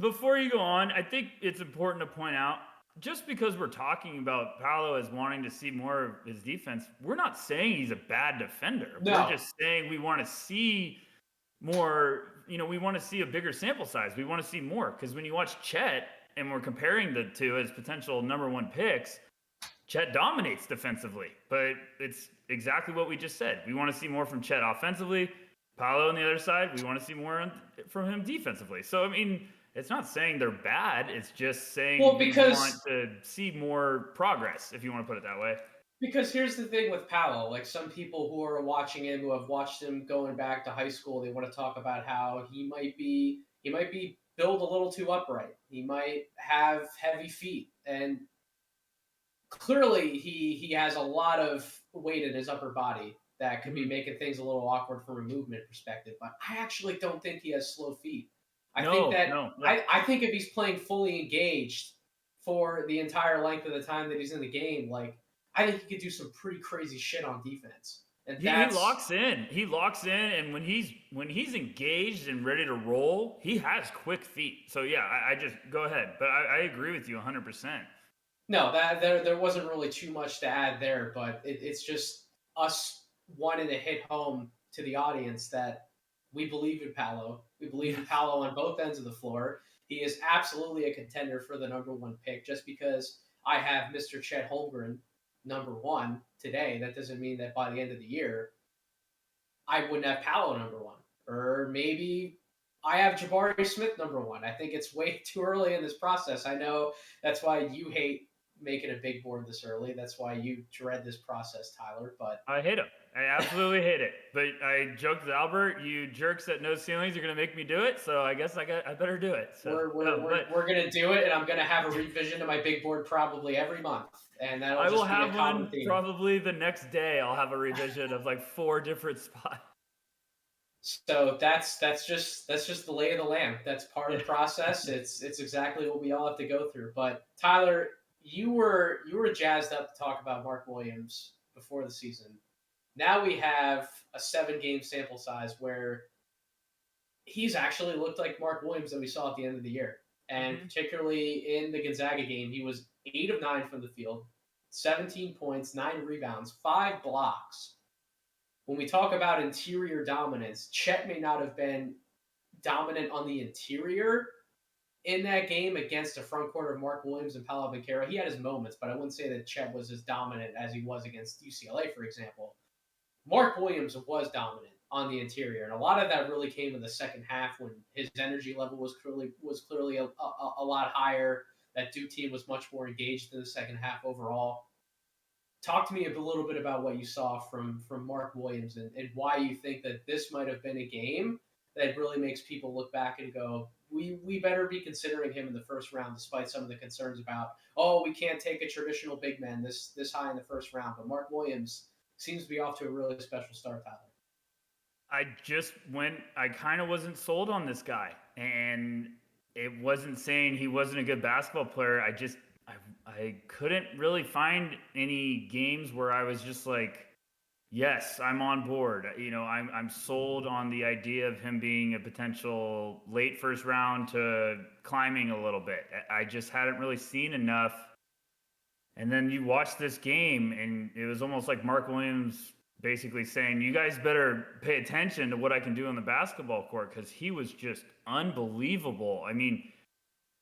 before you go on, I think it's important to point out, just because we're talking about Paolo as wanting to see more of his defense, we're not saying he's a bad defender. No. We're just saying we want to see more, we want to see a bigger sample size. We want to see more, because when you watch Chet, and we're comparing the two as potential number one picks, Chet dominates defensively, but it's exactly what we just said. We want to see more from Chet offensively. Paolo on the other side, we want to see more from him defensively. So, I mean, it's not saying they're bad. It's just saying we want to see more progress, if you want to put it that way. Because here's the thing with Paolo. Like, some people who are watching him, who have watched him going back to high school, they want to talk about how he might be built a little too upright. He might have heavy feet, and clearly he has a lot of weight in his upper body that could be making things a little awkward from a movement perspective. But I actually don't think he has slow feet. I think that I think if he's playing fully engaged for the entire length of the time that he's in the game, like I think he could do some pretty crazy shit on defense. And he locks in. He locks in, and when he's engaged and ready to roll, he has quick feet. So yeah, I just go ahead. But I agree with you 100%. No, that there wasn't really too much to add there, but it's just us wanting to hit home to the audience that we believe in Paolo. We believe in Paolo on both ends of the floor. He is absolutely a contender for the #1 pick. Just because I have Mr. Chet Holmgren #1 today, that doesn't mean that by the end of the year I wouldn't have Paolo #1. Or maybe I have Jabari Smith #1. I think it's way too early in this process. I know that's why you hate making a big board this early. That's why you dread this process, Tyler. But I hate him. I absolutely hate it. But I joked with Albert, you jerks at No Ceilings are going to make me do it. So I guess I better do it. So, we're going to do it, and I'm going to have a revision to my big board probably every month. And that'll I will just be have a common one theme. probably the next day. I'll have a revision of like 4 different spots. So that's just the lay of the land. That's part of the process. It's exactly what we all have to go through. But Tyler, you were jazzed up to talk about Mark Williams before the season. Now we have a 7-game sample size where he's actually looked like Mark Williams that we saw at the end of the year. And particularly in the Gonzaga game, he was 8 of 9 from the field, 17 points, 9 rebounds, 5 blocks. When we talk about interior dominance, Chet may not have been dominant on the interior in that game against a front court of Mark Williams and Paolo Banchero. He had his moments, but I wouldn't say that Chet was as dominant as he was against UCLA, for example. Mark Williams was dominant on the interior, and a lot of that really came in the second half when his energy level was clearly a lot higher. That Duke team was much more engaged in the second half overall. Talk to me a little bit about what you saw from Mark Williams and why you think that this might have been a game that really makes people look back and go, we better be considering him in the first round, despite some of the concerns about, we can't take a traditional big man this high in the first round. But Mark Williams seems to be off to a really special start, Tyler. I kind of wasn't sold on this guy, and it wasn't saying he wasn't a good basketball player. I couldn't really find any games where I was just like, yes, I'm on board. I'm sold on the idea of him being a potential late first round to climbing a little bit. I just hadn't really seen enough. And then you watch this game, and it was almost like Mark Williams basically saying, you guys better pay attention to what I can do on the basketball court, because he was just unbelievable. I mean,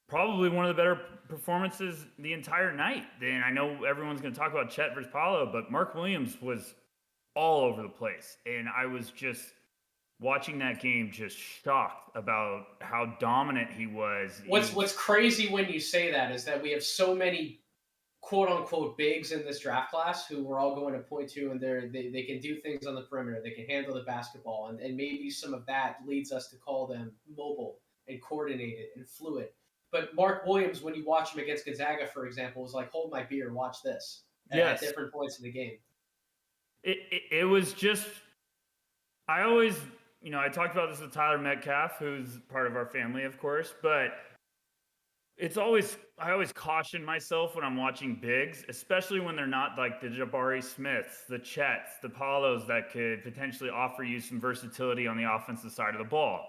probably one of the better performances the entire night. And I know everyone's going to talk about Chet versus Paolo, but Mark Williams was all over the place. And I was just watching that game just shocked about how dominant he was. What's crazy when you say that is that we have so many quote-unquote bigs in this draft class who we're all going to point to, and they can do things on the perimeter. They can handle the basketball, and maybe some of that leads us to call them mobile and coordinated and fluid. But Mark Williams, when you watch him against Gonzaga, for example, was like, hold my beer, watch this, at different points in the game. It was just, I always, I talked about this with Tyler Metcalf, who's part of our family, of course, but I always caution myself when I'm watching bigs, especially when they're not like the Jabari Smiths, the Chets, the Paolos that could potentially offer you some versatility on the offensive side of the ball.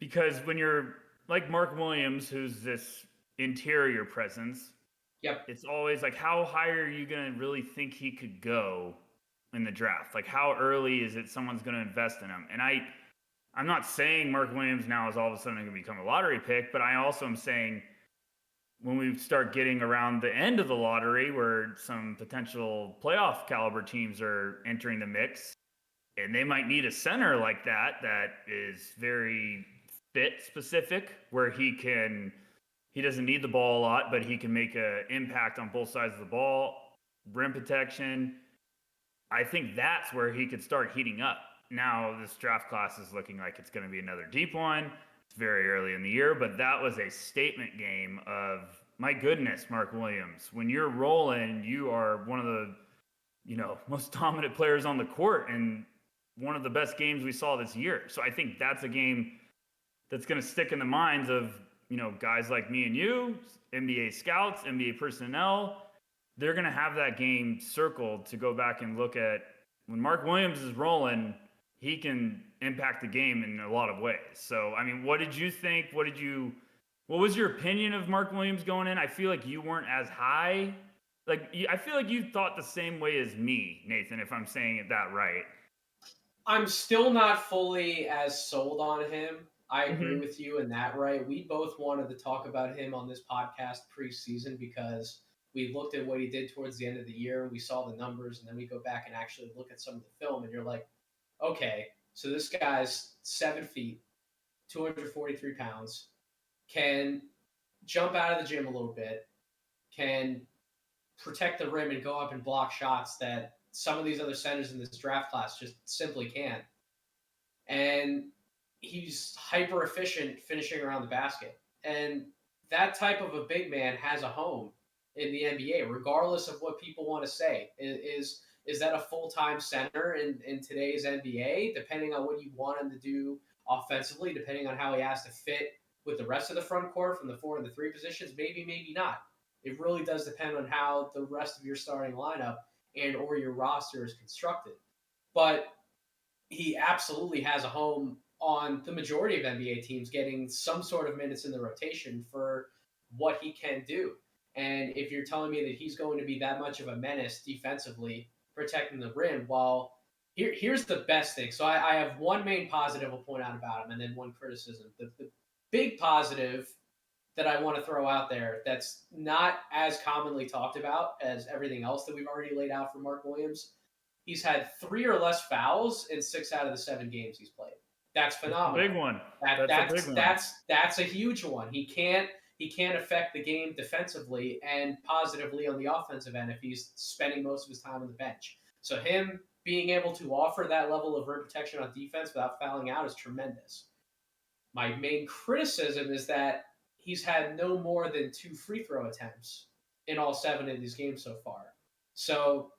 Because when you're like Mark Williams, who's this interior presence, it's always like, how high are you going to really think he could go in the draft? Like, how early is it someone's going to invest in him? And I'm not saying Mark Williams now is all of a sudden going to become a lottery pick, but I also am saying when we start getting around the end of the lottery where some potential playoff caliber teams are entering the mix, and they might need a center like that is very fit specific, where he doesn't need the ball a lot, but he can make an impact on both sides of the ball, rim protection. I think that's where he could start heating up. Now, this draft class is looking like it's going to be another deep one. It's very early in the year, but that was a statement game of, my goodness, Mark Williams. When you're rolling, you are one of the most dominant players on the court and one of the best games we saw this year. So I think that's a game that's going to stick in the minds of, guys like me and you, NBA scouts, NBA personnel. They're going to have that game circled to go back and look at. When Mark Williams is rolling, he can impact the game in a lot of ways. So, I mean, what did you think? What was your opinion of Mark Williams going in? I feel like you weren't as high. I feel like you thought the same way as me, Nathan, if I'm saying it that right. I'm still not fully as sold on him. I agree Mhm. with you in that, right? We both wanted to talk about him on this podcast preseason because we looked at what he did towards the end of the year. We saw the numbers, and then we go back and actually look at some of the film, and you're like, okay, so this guy's 7 feet, 243 pounds, can jump out of the gym a little bit, can protect the rim and go up and block shots that some of these other centers in this draft class just simply can't. And he's hyper efficient finishing around the basket. And that type of a big man has a home in the NBA, regardless of what people want to say. Is that a full-time center in today's NBA, depending on what you want him to do offensively, depending on how he has to fit with the rest of the front court from the 4 and the 3 positions? Maybe, maybe not. It really does depend on how the rest of your starting lineup and or your roster is constructed. But he absolutely has a home on the majority of NBA teams, getting some sort of minutes in the rotation for what he can do. And if you're telling me that he's going to be that much of a menace defensively, protecting the rim, well, here's the best thing. So I have one main positive I'll point out about him, and then one criticism. The big positive that I want to throw out there that's not as commonly talked about as everything else that we've already laid out for Mark Williams. He's had 3 or less fouls in 6 out of the 7 games he's played. That's phenomenal. Big one. That's a huge one. He can't affect the game defensively and positively on the offensive end if he's spending most of his time on the bench. So him being able to offer that level of rim protection on defense without fouling out is tremendous. My main criticism is that he's had no more than 2 free throw attempts in all 7 of these games so far. So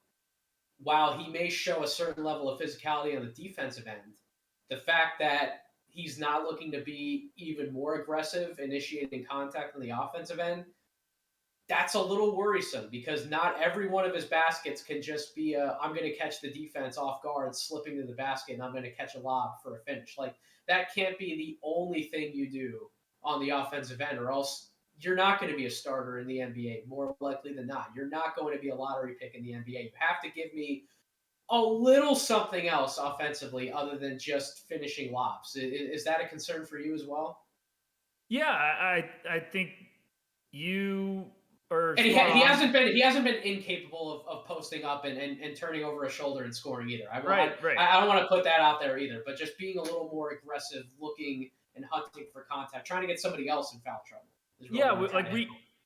while he may show a certain level of physicality on the defensive end, the fact that he's not looking to be even more aggressive, initiating contact on the offensive end, that's a little worrisome because not every one of his baskets can just be I'm going to catch the defense off guard, slipping to the basket, and I'm going to catch a lob for a finish. Like, that can't be the only thing you do on the offensive end, or else you're not going to be a starter in the NBA, more likely than not. You're not going to be a lottery pick in the NBA. You have to give me a little something else offensively other than just finishing lobs. Is that a concern for you as well? Yeah, I think you are. And he hasn't been incapable of posting up and turning over a shoulder and scoring either. I don't want to put that out there either, but just being a little more aggressive, looking and hunting for contact, trying to get somebody else in foul trouble. Yeah,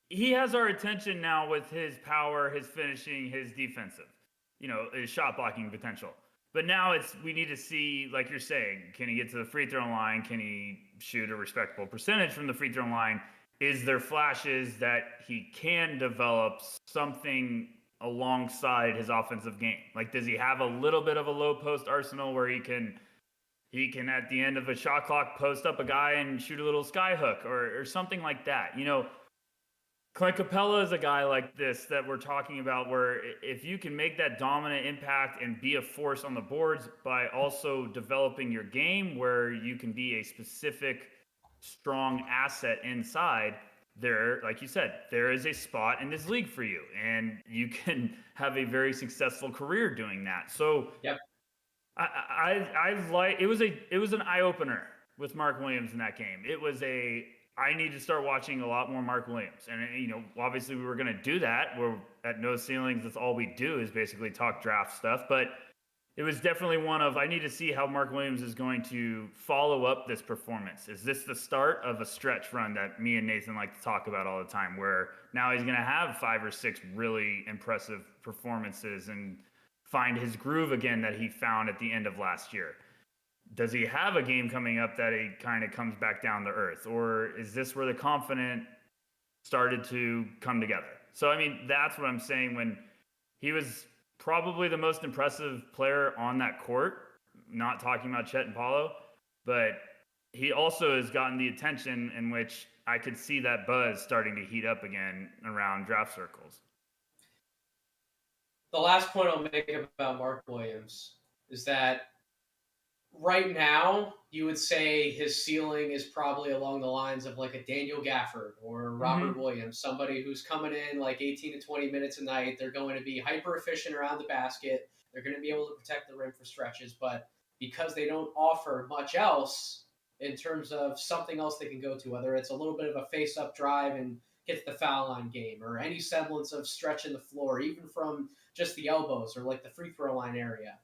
he has our attention now with his power, his finishing, his defensive, his shot blocking potential. But now we need to see, like you're saying, can he get to the free throw line? Can he shoot a respectable percentage from the free throw line? Is there flashes that he can develop something alongside his offensive game? Like, does he have a little bit of a low post arsenal where he can at the end of a shot clock post up a guy and shoot a little sky hook or something like that? Clint Capella is a guy like this that we're talking about, where if you can make that dominant impact and be a force on the boards by also developing your game where you can be a specific strong asset inside, there, like you said, there is a spot in this league for you, and you can have a very successful career doing that. So yep. it was an eye opener with Mark Williams in that game. It was I need to start watching a lot more Mark Williams. And, obviously we were going to do that. We're at No Ceilings. That's all we do is basically talk draft stuff. But it was definitely one of, I need to see how Mark Williams is going to follow up this performance. Is this the start of a stretch run that me and Nathan like to talk about all the time, where now he's going to have 5 or 6 really impressive performances and find his groove again that he found at the end of last year? Does he have a game coming up that he kind of comes back down to earth? Or is this where the confident started to come together? So, I mean, that's what I'm saying. When he was probably the most impressive player on that court, not talking about Chet and Paolo, but he also has gotten the attention in which I could see that buzz starting to heat up again around draft circles. The last point I'll make about Mark Williams is that right now, you would say his ceiling is probably along the lines of like a Daniel Gafford or Robert Williams, somebody who's coming in like 18 to 20 minutes a night. They're going to be hyper efficient around the basket. They're going to be able to protect the rim for stretches, but because they don't offer much else in terms of something else they can go to, whether it's a little bit of a face-up drive and get to the foul line game or any semblance of stretching the floor, even from just the elbows or like the free throw line area.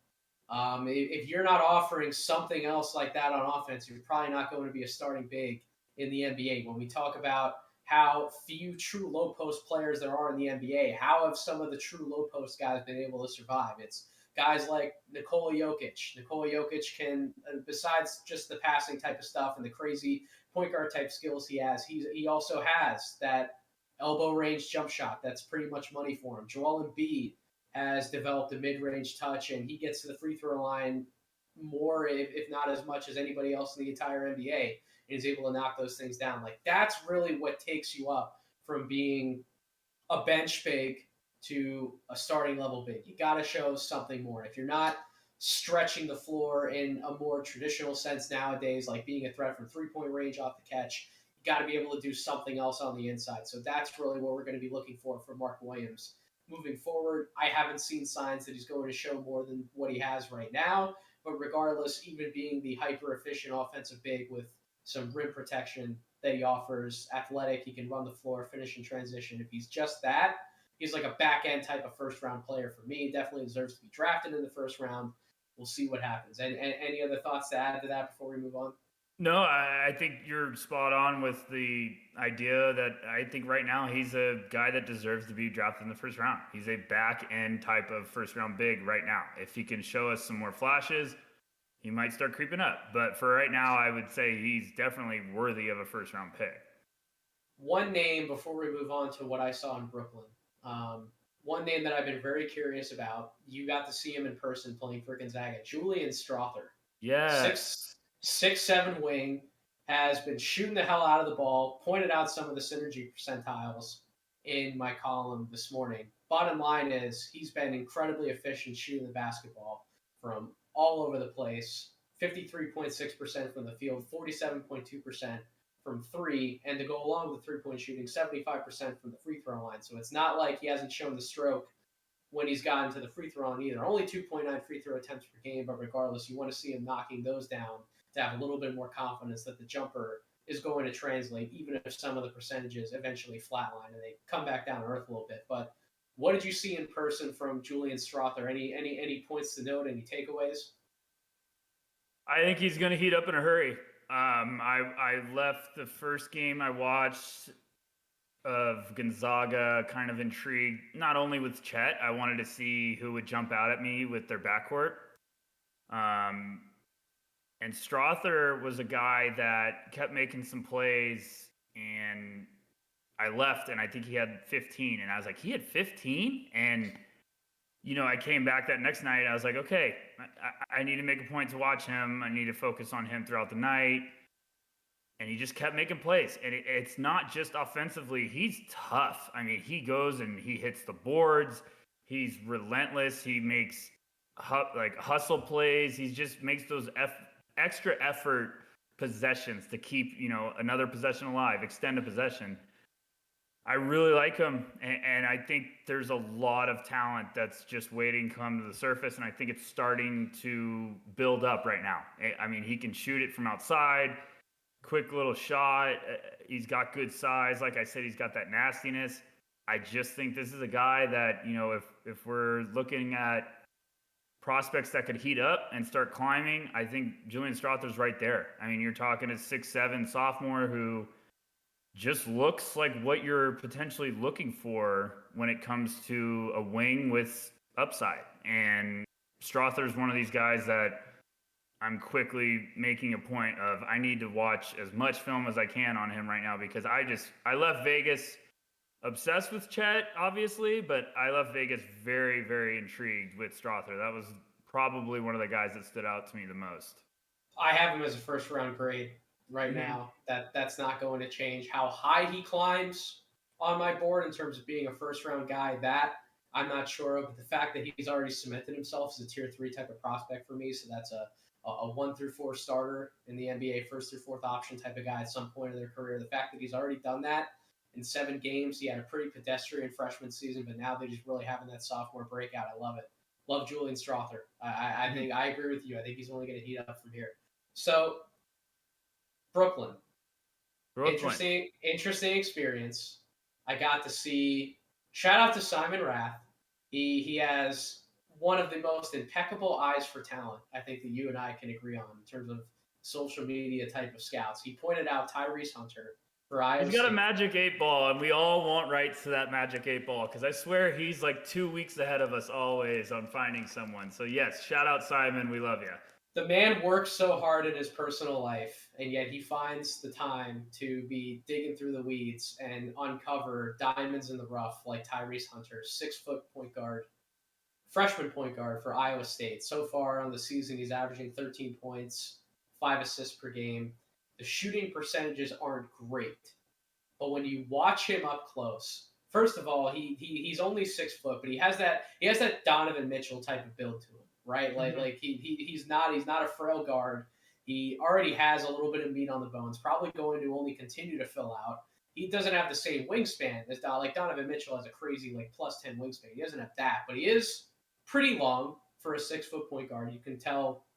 If you're not offering something else like that on offense, you're probably not going to be a starting big in the NBA. When we talk about how few true low post players there are in the NBA, how have some of the true low post guys been able to survive? It's guys like Nikola Jokic. Nikola Jokic can, besides just the passing type of stuff and the crazy point guard type skills he has, he also has that elbow range jump shot that's pretty much money for him. Joel Embiid has developed a mid-range touch, and he gets to the free throw line more, if not as much as anybody else in the entire NBA, and is able to knock those things down. Like, that's really what takes you up from being a bench big to a starting level big. You got to show something more. If you're not stretching the floor in a more traditional sense nowadays, like being a threat from three-point range off the catch, you got to be able to do something else on the inside. So that's really what we're going to be looking for Mark Williams. Moving forward, I haven't seen signs that he's going to show more than what he has right now. But regardless, even being the hyper-efficient offensive big with some rim protection that he offers, athletic, he can run the floor, finish in transition. If he's just that, he's like a back-end type of first-round player for me. Definitely deserves to be drafted in the first round. We'll see what happens. And any other thoughts to add to that before we move on? No, I think you're spot on with the idea that I think right now he's a guy that deserves to be drafted in the first round. He's a back end type of first round big right now. If he can show us some more flashes, he might start creeping up. But for right now, I would say he's definitely worthy of a first round pick. One name before we move on to what I saw in Brooklyn. One name that I've been very curious about. You got to see him in person playing for Gonzaga, Julian Strother. Yes. 6'7" wing, has been shooting the hell out of the ball, pointed out some of the synergy percentiles in my column this morning. Bottom line is he's been incredibly efficient shooting the basketball from all over the place, 53.6% from the field, 47.2% from three, and to go along with the three-point shooting, 75% from the free throw line. So it's not like he hasn't shown the stroke when he's gotten to the free throw line either. Only 2.9 free throw attempts per game, but regardless, you want to see him knocking those down to have a little bit more confidence that the jumper is going to translate, even if some of the percentages eventually flatline and they come back down to earth a little bit. But what did you see in person from Julian Strother? Any points to note? Any takeaways? I think he's going to heat up in a hurry. I left the first game I watched of Gonzaga kind of intrigued, not only with Chet. I wanted to see who would jump out at me with their backcourt. And Strother was a guy that kept making some plays, and I left, and I think he had 15. And I was like, he had 15? And, I came back that next night. I was like, okay, I need to make a point to watch him. I need to focus on him throughout the night. And he just kept making plays. And it's not just offensively. He's tough. I mean, he goes and he hits the boards. He's relentless. He makes hustle plays. He just makes those extra effort possessions to keep, another possession alive, extend a possession. I really like him, and I think there's a lot of talent that's just waiting to come to the surface, and I think it's starting to build up right now. I mean, he can shoot it from outside, quick little shot. He's got good size. Like I said, he's got that nastiness. I just think this is a guy that, if we're looking at prospects that could heat up and start climbing, I think Julian Strother's right there. I mean, you're talking a 6'7" sophomore who just looks like what you're potentially looking for when it comes to a wing with upside. And Strother's one of these guys that I'm quickly making a point of I need to watch as much film as I can on him right now, because I left Vegas obsessed with Chet, obviously, but I left Vegas very, very intrigued with Strother. That was probably one of the guys that stood out to me the most. I have him as a first round grade right now. That's not going to change. How high he climbs on my board in terms of being a first round guy, that I'm not sure of. But the fact that he's already cemented himself as a tier 3 type of prospect for me, so that's a 1 through 4 starter in the NBA, first through fourth option type of guy at some point in their career. The fact that he's already done that in 7 games, he had a pretty pedestrian freshman season, but now they're just really having that sophomore breakout. I love it. Love Julian Strother. I think I agree with you. I think he's only going to heat up from here. So, Brooklyn. Interesting experience. I got to see. Shout out to Simon Rath. He has one of the most impeccable eyes for talent. I think that you and I can agree on in terms of social media type of scouts. He pointed out Tyrese Hunter for Iowa He's got State. a magic 8 ball, and we all want rights to that magic 8 ball because I swear he's like 2 weeks ahead of us always on finding someone. So yes, shout out Simon, we love you. The man works so hard in his personal life, and yet he finds the time to be digging through the weeds and uncover diamonds in the rough like Tyrese Hunter, 6-foot point guard, freshman point guard for Iowa State. So far on the season, he's averaging 13 points, 5 assists per game. The shooting percentages aren't great, but when you watch him up close, first of all, he's only 6 foot, but he has that Donovan Mitchell type of build to him, right? Like he's not a frail guard. He already has a little bit of meat on the bones, probably going to only continue to fill out. He doesn't have the same wingspan as Donovan Mitchell has a crazy like +10 wingspan. He doesn't have that, but he is pretty long for a 6-foot point guard. You can tell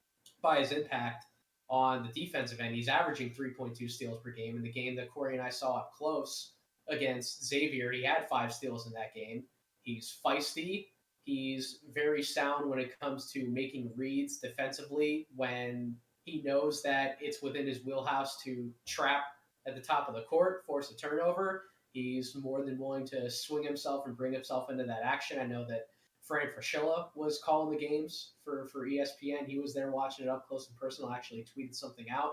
by his impact on the defensive end. He's averaging 3.2 steals per game. In the game that Corey and I saw up close against Xavier, he had 5 steals in that game. He's feisty. He's very sound when it comes to making reads defensively when he knows that it's within his wheelhouse to trap at the top of the court, force a turnover. He's more than willing to swing himself and bring himself into that action. I know that Fran Fraschilla was calling the games for ESPN. He was there watching it up close and personal. Actually tweeted something out.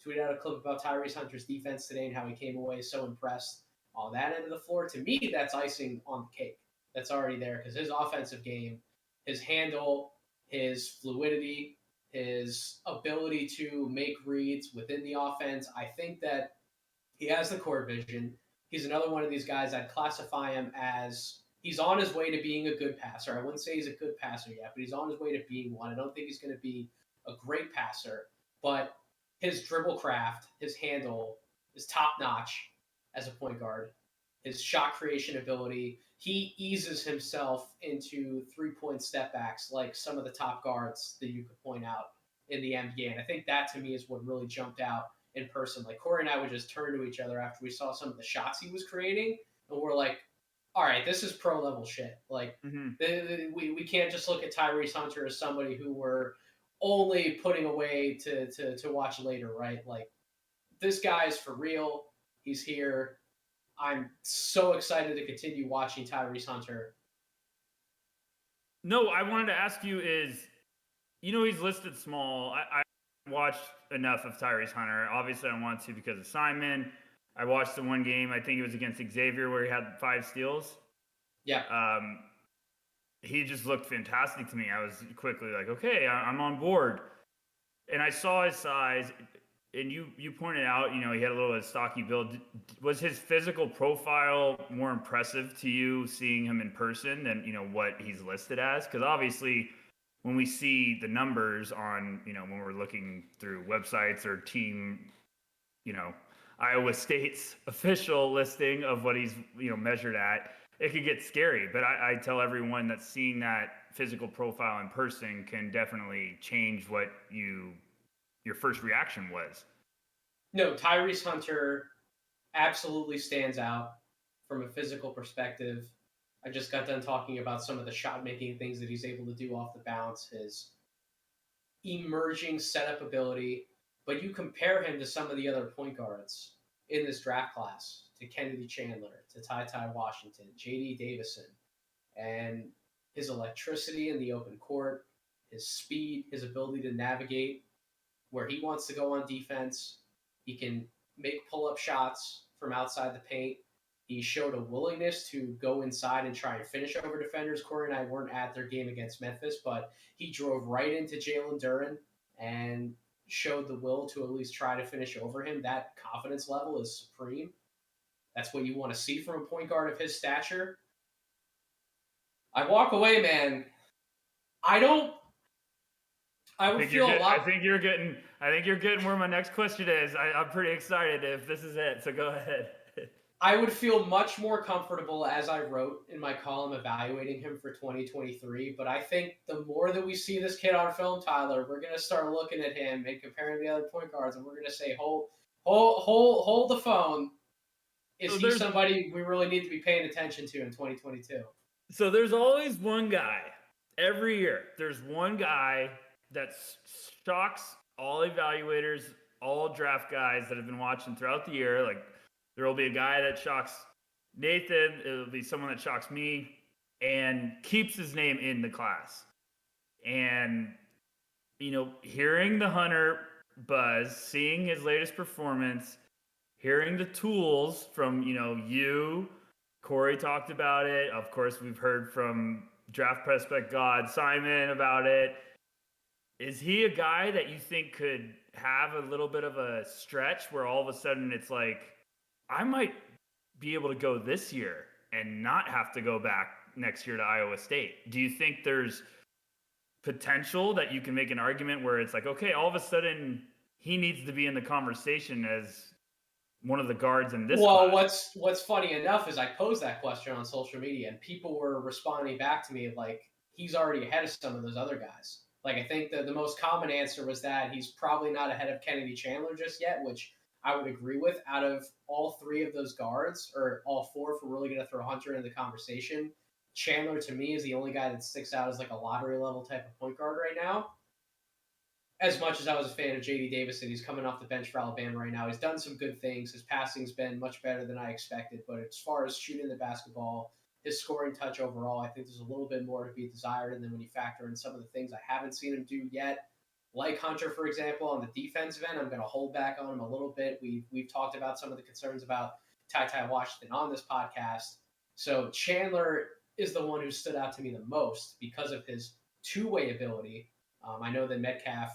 Tweeted out a clip about Tyrese Hunter's defense today and how he came away so impressed on that end of the floor. To me, that's icing on the cake. That's already there because his offensive game, his handle, his fluidity, his ability to make reads within the offense, I think that he has the court vision. He's another one of these guys. I'd classify him as he's on his way to being a good passer. I wouldn't say he's a good passer yet, but he's on his way to being one. I don't think he's going to be a great passer, but his dribble craft, his handle is top notch as a point guard. His shot creation ability, he eases himself into 3-point step backs like some of the top guards that you could point out in the NBA. And I think that to me is what really jumped out in person. Like Corey and I would just turn to each other after we saw some of the shots he was creating, and we're like, all right, this is pro level shit. Like we can't just look at Tyrese Hunter as somebody who we're only putting away to watch later, right? Like this guy's for real. He's here. I'm so excited to continue watching Tyrese Hunter. No, I wanted to ask you is, he's listed small. I watched enough of Tyrese Hunter. Obviously, I want to because of Simon. I watched the one game, I think it was against Xavier, where he had 5 steals. Yeah. He just looked fantastic to me. I was quickly like, okay, I'm on board. And I saw his size, and you pointed out, he had a little bit of stocky build. Was his physical profile more impressive to you seeing him in person than, what he's listed as? Because obviously, when we see the numbers on, when we're looking through websites or team, Iowa State's official listing of what he's, measured at, it could get scary. But I tell everyone that seeing that physical profile in person can definitely change what your first reaction was. No, Tyrese Hunter absolutely stands out from a physical perspective. I just got done talking about some of the shot-making things that he's able to do off the bounce, his emerging setup ability. But you compare him to some of the other point guards in this draft class, to Kennedy Chandler, to Ty Washington, J.D. Davison, and his electricity in the open court, his speed, his ability to navigate where he wants to go on defense. He can make pull-up shots from outside the paint. He showed a willingness to go inside and try and finish over defenders. Corey and I weren't at their game against Memphis, but he drove right into Jalen Duren and showed the will to at least try to finish over him. That confidence level is supreme. That's what you want to see from a point guard of his stature. I walk away, man. I would feel a lot. I think you're getting where my next question is. I'm pretty excited if this is it. So go ahead. I would feel much more comfortable, as I wrote in my column, evaluating him for 2023. But I think the more that we see this kid on film, Tyler, we're going to start looking at him and comparing the other point guards, and we're going to say, hold the phone. Is he somebody we really need to be paying attention to in 2022? So there's always one guy every year. There's one guy that shocks all evaluators, all draft guys that have been watching throughout the year. Like, there will be a guy that shocks Nathan. It'll be someone that shocks me and keeps his name in the class. And, hearing the Hunter buzz, seeing his latest performance, hearing the tools from, you, Corey talked about it. Of course, we've heard from draft prospect God, Simon, about it. Is he a guy that you think could have a little bit of a stretch where all of a sudden it's like, I might be able to go this year and not have to go back next year to Iowa State? Do you think there's potential that you can make an argument where it's like, okay, all of a sudden he needs to be in the conversation as one of the guards in this class? What's funny enough is I posed that question on social media and people were responding back to me like he's already ahead of some of those other guys. Like, I think the most common answer was that he's probably not ahead of Kennedy Chandler just yet, which I would agree with. Out of all three of those guards, or all four, if we're really going to throw Hunter into the conversation, Chandler, to me, is the only guy that sticks out as like a lottery-level type of point guard right now. As much as I was a fan of J.D. Davison, he's coming off the bench for Alabama right now. He's done some good things. His passing's been much better than I expected. But as far as shooting the basketball, his scoring touch overall, I think there's a little bit more to be desired. And then when you factor in some of the things I haven't seen him do yet, like Hunter, for example, on the defensive end, I'm going to hold back on him a little bit. We've talked about some of the concerns about Ty Washington on this podcast. So Chandler is the one who stood out to me the most because of his two-way ability. I know that Metcalf,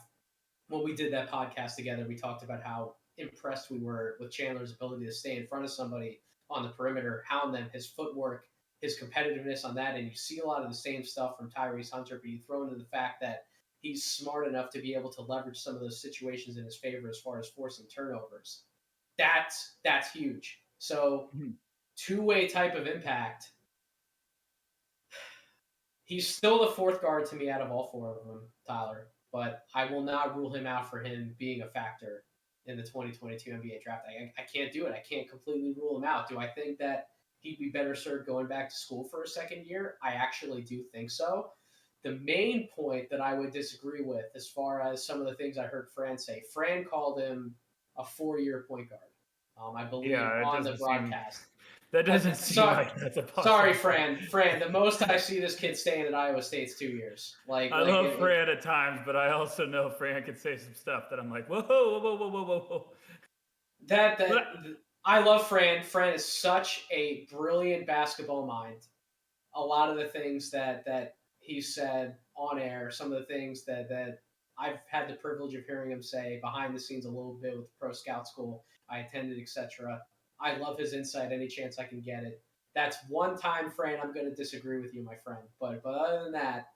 when we did that podcast together, we talked about how impressed we were with Chandler's ability to stay in front of somebody on the perimeter, hound them, his footwork, his competitiveness on that. And you see a lot of the same stuff from Tyrese Hunter, but you throw into the fact that he's smart enough to be able to leverage some of those situations in his favor as far as forcing turnovers. That's huge. So two-way type of impact. He's still the fourth guard to me out of all four of them, Tyler, but I will not rule him out for him being a factor in the 2022 NBA draft. I can't do it. I can't completely rule him out. Do I think that he'd be better served going back to school for a second year? I actually do think so. The main point that I would disagree with, as far as some of the things I heard Fran say, Fran called him a 4-year point guard, I believe, on the broadcast. That doesn't seem like that's a possibility. Sorry, Fran. The most I see this kid staying at Iowa State's 2 years. I love Fran at times, but I also know Fran can say some stuff that I'm like, whoa. I love Fran. Fran is such a brilliant basketball mind. A lot of the things that he said on air, some of the things that I've had the privilege of hearing him say behind the scenes a little bit with the pro scout school I attended, etc. I love his insight any chance I can get it. That's one time, Fran, I'm going to disagree with you, my friend. But other than that,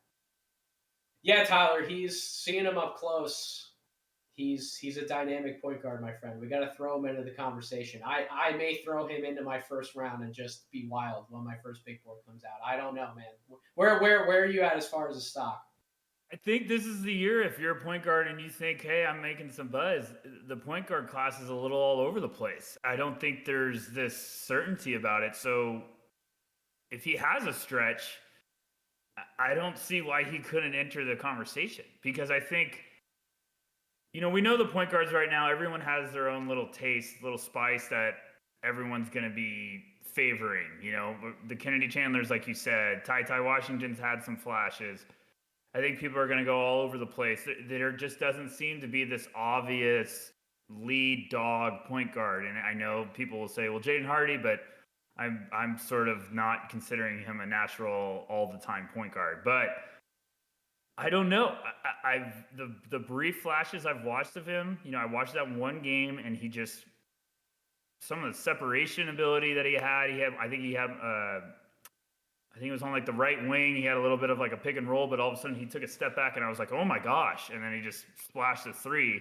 yeah, Tyler, he's seeing him up close. He's a dynamic point guard, my friend. We got to throw him into the conversation. I may throw him into my first round and just be wild when my first big board comes out. I don't know, man. Where are you at as far as a stock? I think this is the year if you're a point guard and you think, hey, I'm making some buzz. The point guard class is a little all over the place. I don't think there's this certainty about it. So if he has a stretch, I don't see why he couldn't enter the conversation. Because I think, we know the point guards right now, everyone has their own little taste, little spice that everyone's going to be favoring. The Kennedy Chandlers, like you said, Ty Washington's had some flashes. I think people are going to go all over the place. There just doesn't seem to be this obvious lead dog point guard. And I know people will say, well, Jaden Hardy, but I'm sort of not considering him a natural all the time point guard, but I don't know. I've the brief flashes I've watched of him. I watched that one game, and he just some of the separation ability that he had. I think it was on like the right wing. He had a little bit of like a pick and roll, but all of a sudden he took a step back, and I was like, oh my gosh! And then he just splashed a three,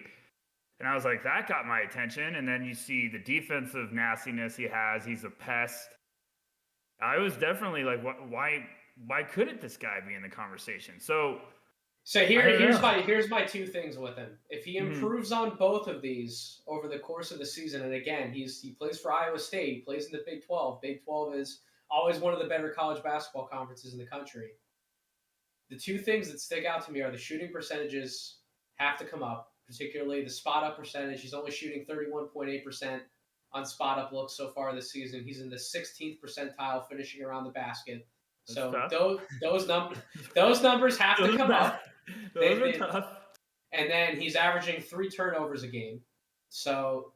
and I was like, that got my attention. And then you see the defensive nastiness he has. He's a pest. I was definitely like, why couldn't this guy be in the conversation? So here's my two things with him. If he improves on both of these over the course of the season, and again, he plays for Iowa State, he plays in the Big 12. Big 12 is always one of the better college basketball conferences in the country. The two things that stick out to me are the shooting percentages have to come up, particularly the spot up percentage. He's only shooting 31.8% on spot up looks so far this season. He's in the 16th percentile finishing around the basket. So those numbers have to come up. Those are tough. And then he's averaging 3 turnovers a game. So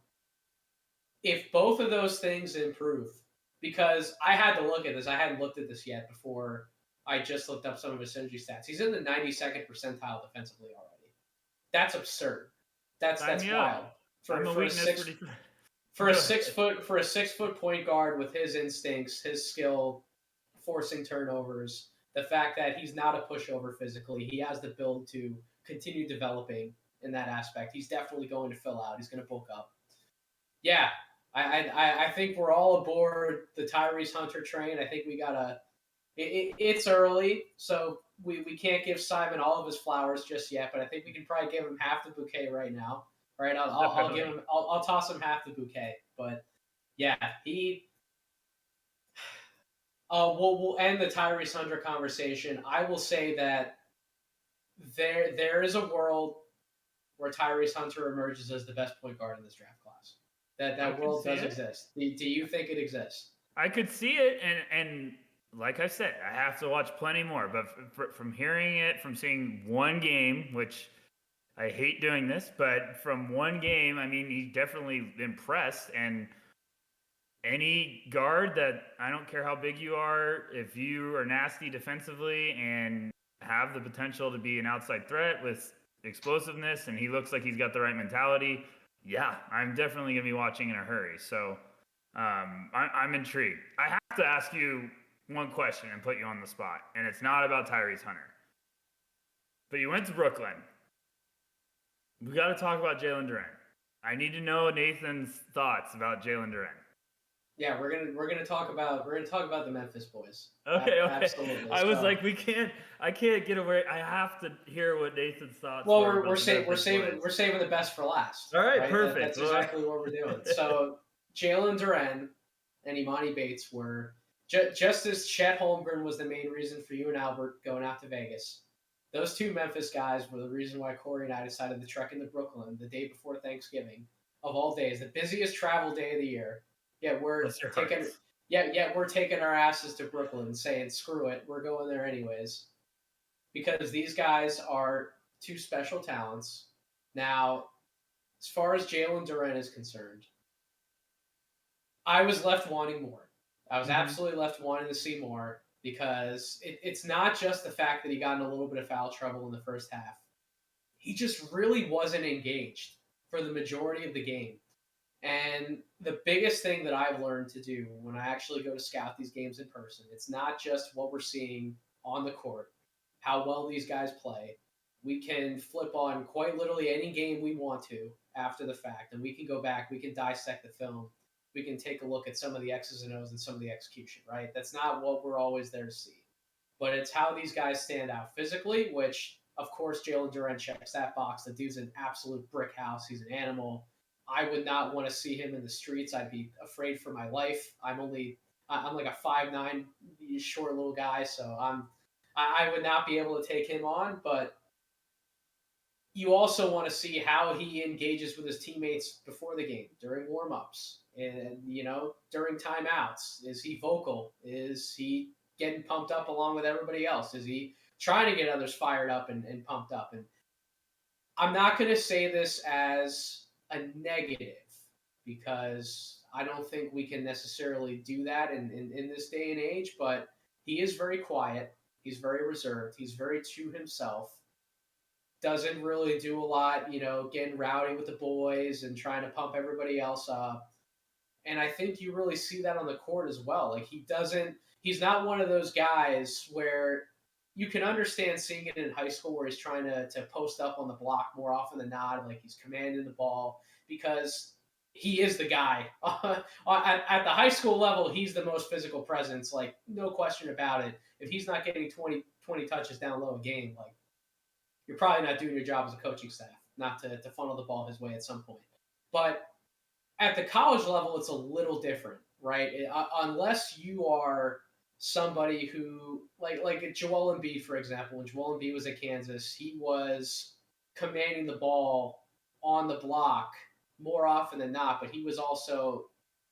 if both of those things improve, because I had to look at this. I hadn't looked at this yet before I just looked up some of his synergy stats. He's in the 92nd percentile defensively already. That's absurd. That's wild. For a 6 foot point guard with his instincts, his skill, forcing turnovers, the fact that he's not a pushover physically, he has the build to continue developing in that aspect. He's definitely going to fill out. He's going to bulk up. Yeah, I think we're all aboard the Tyrese Hunter train. I think we gotta. It's early, so we can't give Simon all of his flowers just yet. But I think we can probably give him half the bouquet right now. Right, I'll give him. I'll toss him half the bouquet. But yeah, he. We'll end the Tyrese Hunter conversation. I will say that there is a world where Tyrese Hunter emerges as the best point guard in this draft class. That world does exist. Do you think it exists? I could see it, and like I said, I have to watch plenty more. But from hearing it, from seeing one game, which I hate doing this, but from one game, I mean, he definitely impressed. And any guard that, I don't care how big you are, if you are nasty defensively and have the potential to be an outside threat with explosiveness, and he looks like he's got the right mentality, yeah, I'm definitely going to be watching in a hurry. So I'm intrigued. I have to ask you one question and put you on the spot, and it's not about Tyrese Hunter. But you went to Brooklyn. We got to talk about Jalen Duren. I need to know Nathan's thoughts about Jalen Duren. Yeah, we're gonna talk about the Memphis boys. Okay. Absolutely. I was like, I can't get away. I have to hear what Nathan's thoughts. Well, we're saving the best for last. All right? Perfect. That's exactly what we're doing. So Jalen Duren and Imani Bates were just as Chet Holmgren was the main reason for you and Albert going out to Vegas. Those two Memphis guys were the reason why Corey and I decided to trek into Brooklyn the day before Thanksgiving, of all days, the busiest travel day of the year. Yeah, we're taking our asses to Brooklyn, saying screw it, we're going there anyways, because these guys are two special talents. Now, as far as Jalen Duren is concerned, I was left wanting more. I was absolutely left wanting to see more, because it's not just the fact that he got in a little bit of foul trouble in the first half. He just really wasn't engaged for the majority of the game. And the biggest thing that I've learned to do when I actually go to scout these games in person, it's not just what we're seeing on the court, how well these guys play. We can flip on quite literally any game we want to after the fact, and we can go back, we can dissect the film, we can take a look at some of the X's and O's and some of the execution, right? That's not what we're always there to see. But it's how these guys stand out physically, which, of course, Jalen Duren checks that box. The dude's an absolute brick house. He's an animal. I would not want to see him in the streets. I'd be afraid for my life. I'm like a 5'9", short little guy, so I would not be able to take him on. But you also want to see how he engages with his teammates before the game, during warm-ups, and during timeouts. Is he vocal? Is he getting pumped up along with everybody else? Is he trying to get others fired up and pumped up? And I'm not going to say this as a negative, because I don't think we can necessarily do that in this day and age, but he is very quiet. He's very reserved. He's very to himself. Doesn't really do a lot, getting rowdy with the boys and trying to pump everybody else up. And I think you really see that on the court as well. Like he's not one of those guys where you can understand seeing it in high school where he's trying to post up on the block more often than not, like he's commanding the ball because he is the guy. At the high school level, he's the most physical presence, like no question about it. If he's not getting 20 touches down low a game, like you're probably not doing your job as a coaching staff, not to funnel the ball his way at some point. But at the college level, it's a little different, right? Unless you are somebody who, like Joel Embiid, for example, when Joel Embiid was at Kansas, he was commanding the ball on the block more often than not, but he was also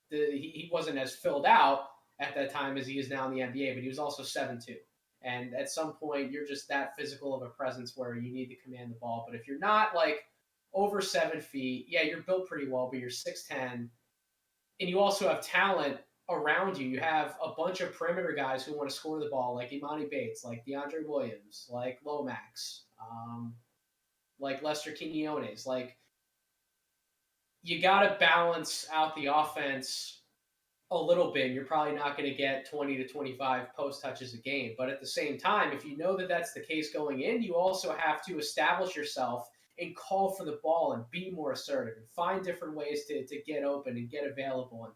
he wasn't as filled out at that time as he is now in the NBA, but he was also 7'2". And at some point, you're just that physical of a presence where you need to command the ball. But if you're not like over 7 feet, yeah, you're built pretty well, but you're 6'10", and you also have talent around you. You have a bunch of perimeter guys who want to score the ball, like Imani Bates, like DeAndre Williams, like Lomax, like Lester Quinones. Like, you got to balance out the offense a little bit. You're probably not going to get 20 to 25 post touches a game. But at the same time, if you know that that's the case going in, you also have to establish yourself and call for the ball and be more assertive and find different ways to get open and get available. And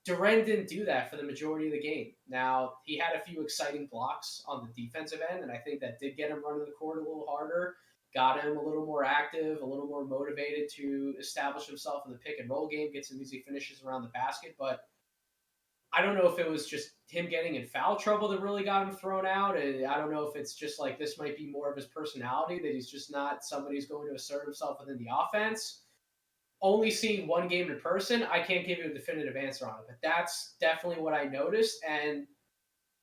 Duren didn't do that for the majority of the game. Now, he had a few exciting blocks on the defensive end, and I think that did get him running the court a little harder, got him a little more active, a little more motivated to establish himself in the pick and roll game, get some easy finishes around the basket. But I don't know if it was just him getting in foul trouble that really got him thrown out. I don't know if it's just like this might be more of his personality, that he's just not somebody who's going to assert himself within the offense. Only seeing one game in person, I can't give you a definitive answer on it, but that's definitely what I noticed. And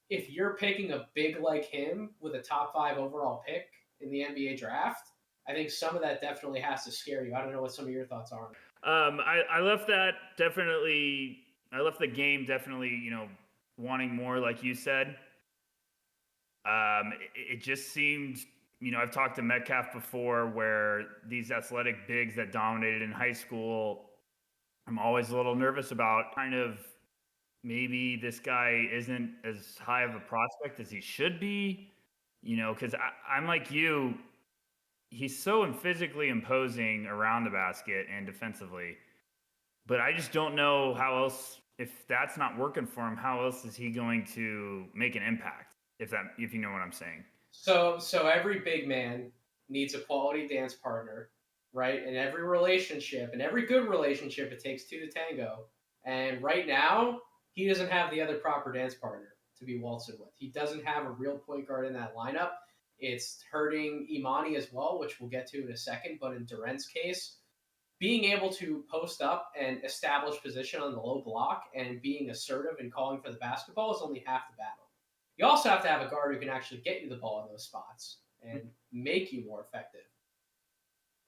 if you're picking a big like him with a top 5 overall pick in the NBA draft, I think some of that definitely has to scare you. I don't know what some of your thoughts are on it. I left that definitely. I left the game definitely, wanting more, like you said. It just seemed, I've talked to Metcalf before, where these athletic bigs that dominated in high school, I'm always a little nervous about kind of maybe this guy isn't as high of a prospect as he should be, because I'm like you, he's so physically imposing around the basket and defensively. But I just don't know how else, if that's not working for him, how else is he going to make an impact? If you know what I'm saying. So every big man needs a quality dance partner, right? In every relationship, and every good relationship, it takes 2 to tango. And right now, he doesn't have the other proper dance partner to be waltzing with. He doesn't have a real point guard in that lineup. It's hurting Imani as well, which we'll get to in a second. But in Duren's case, being able to post up and establish position on the low block and being assertive and calling for the basketball is only half the battle. You also have to have a guard who can actually get you the ball in those spots and make you more effective.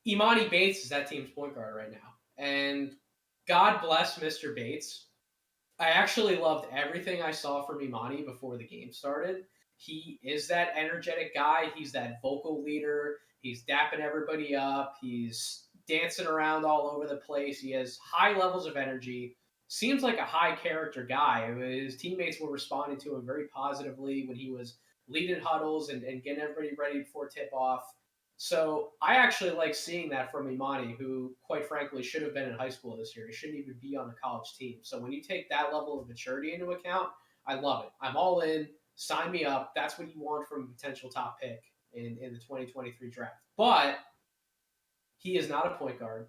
Imani Bates is that team's point guard right now. And God bless Mr. Bates. I actually loved everything I saw from Imani before the game started. He is that energetic guy. He's that vocal leader. He's dapping everybody up. He's dancing around all over the place. He has high levels of energy. Seems like a high character guy. His teammates were responding to him very positively when he was leading huddles and getting everybody ready before tip off. So I actually like seeing that from Imani, who quite frankly should have been in high school this year. He shouldn't even be on a college team. So when you take that level of maturity into account, I love it. I'm all in. Sign me up. That's what you want from a potential top pick in the 2023 draft. But he is not a point guard.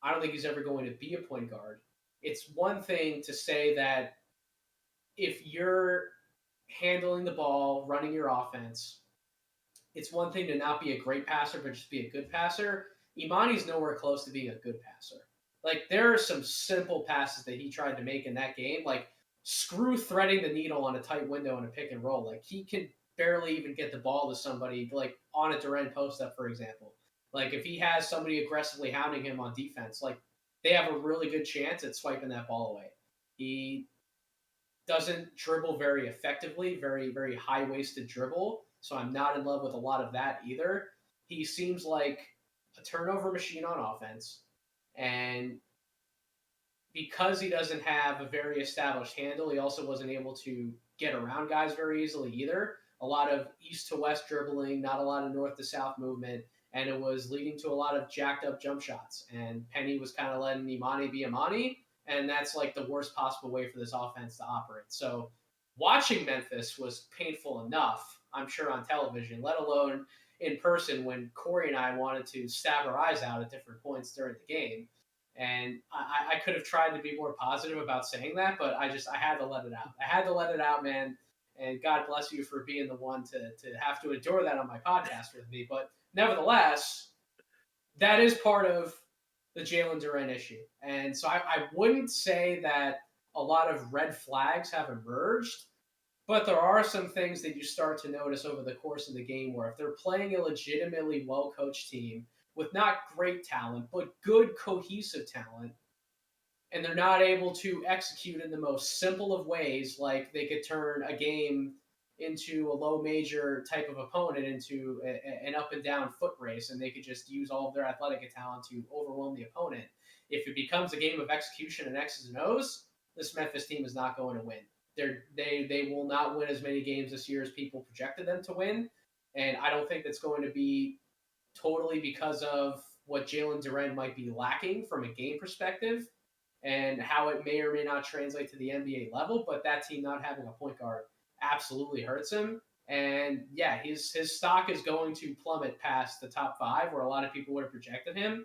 I don't think he's ever going to be a point guard. It's one thing to say that if you're handling the ball, running your offense, it's one thing to not be a great passer, but just be a good passer. Imani's nowhere close to being a good passer. Like, there are some simple passes that he tried to make in that game. Like, screw threading the needle on a tight window in a pick and roll. Like, he can barely even get the ball to somebody, like on a Duren post-up, for example. Like, if he has somebody aggressively hounding him on defense, like, they have a really good chance at swiping that ball away. He doesn't dribble very effectively, very, very high waisted dribble. So I'm not in love with a lot of that either. He seems like a turnover machine on offense. And because he doesn't have a very established handle, he also wasn't able to get around guys very easily either. A lot of east to west dribbling, not a lot of north to south movement, and it was leading to a lot of jacked up jump shots. And Penny was kind of letting Imani be Imani, and that's like the worst possible way for this offense to operate. So watching Memphis was painful enough, I'm sure, on television, let alone in person when Corey and I wanted to stab our eyes out at different points during the game. And I could have tried to be more positive about saying that, but I had to let it out. I had to let it out, man. And God bless you for being the one to have to endure that on my podcast with me. But nevertheless, that is part of the Jalen Duren issue. And so I wouldn't say that a lot of red flags have emerged, but there are some things that you start to notice over the course of the game where if they're playing a legitimately well-coached team with not great talent, but good cohesive talent, and they're not able to execute in the most simple of ways, like they could turn a game into a low major type of opponent into an up and down foot race, and they could just use all of their athletic talent to overwhelm the opponent. If it becomes a game of execution and X's and O's, this Memphis team is not going to win. They will not win as many games this year as people projected them to win, and I don't think that's going to be totally because of what Jalen Duren might be lacking from a game perspective and how it may or may not translate to the NBA level. But that team not having a point guard absolutely hurts him. And yeah, his stock is going to plummet past the top 5, where a lot of people would have projected him,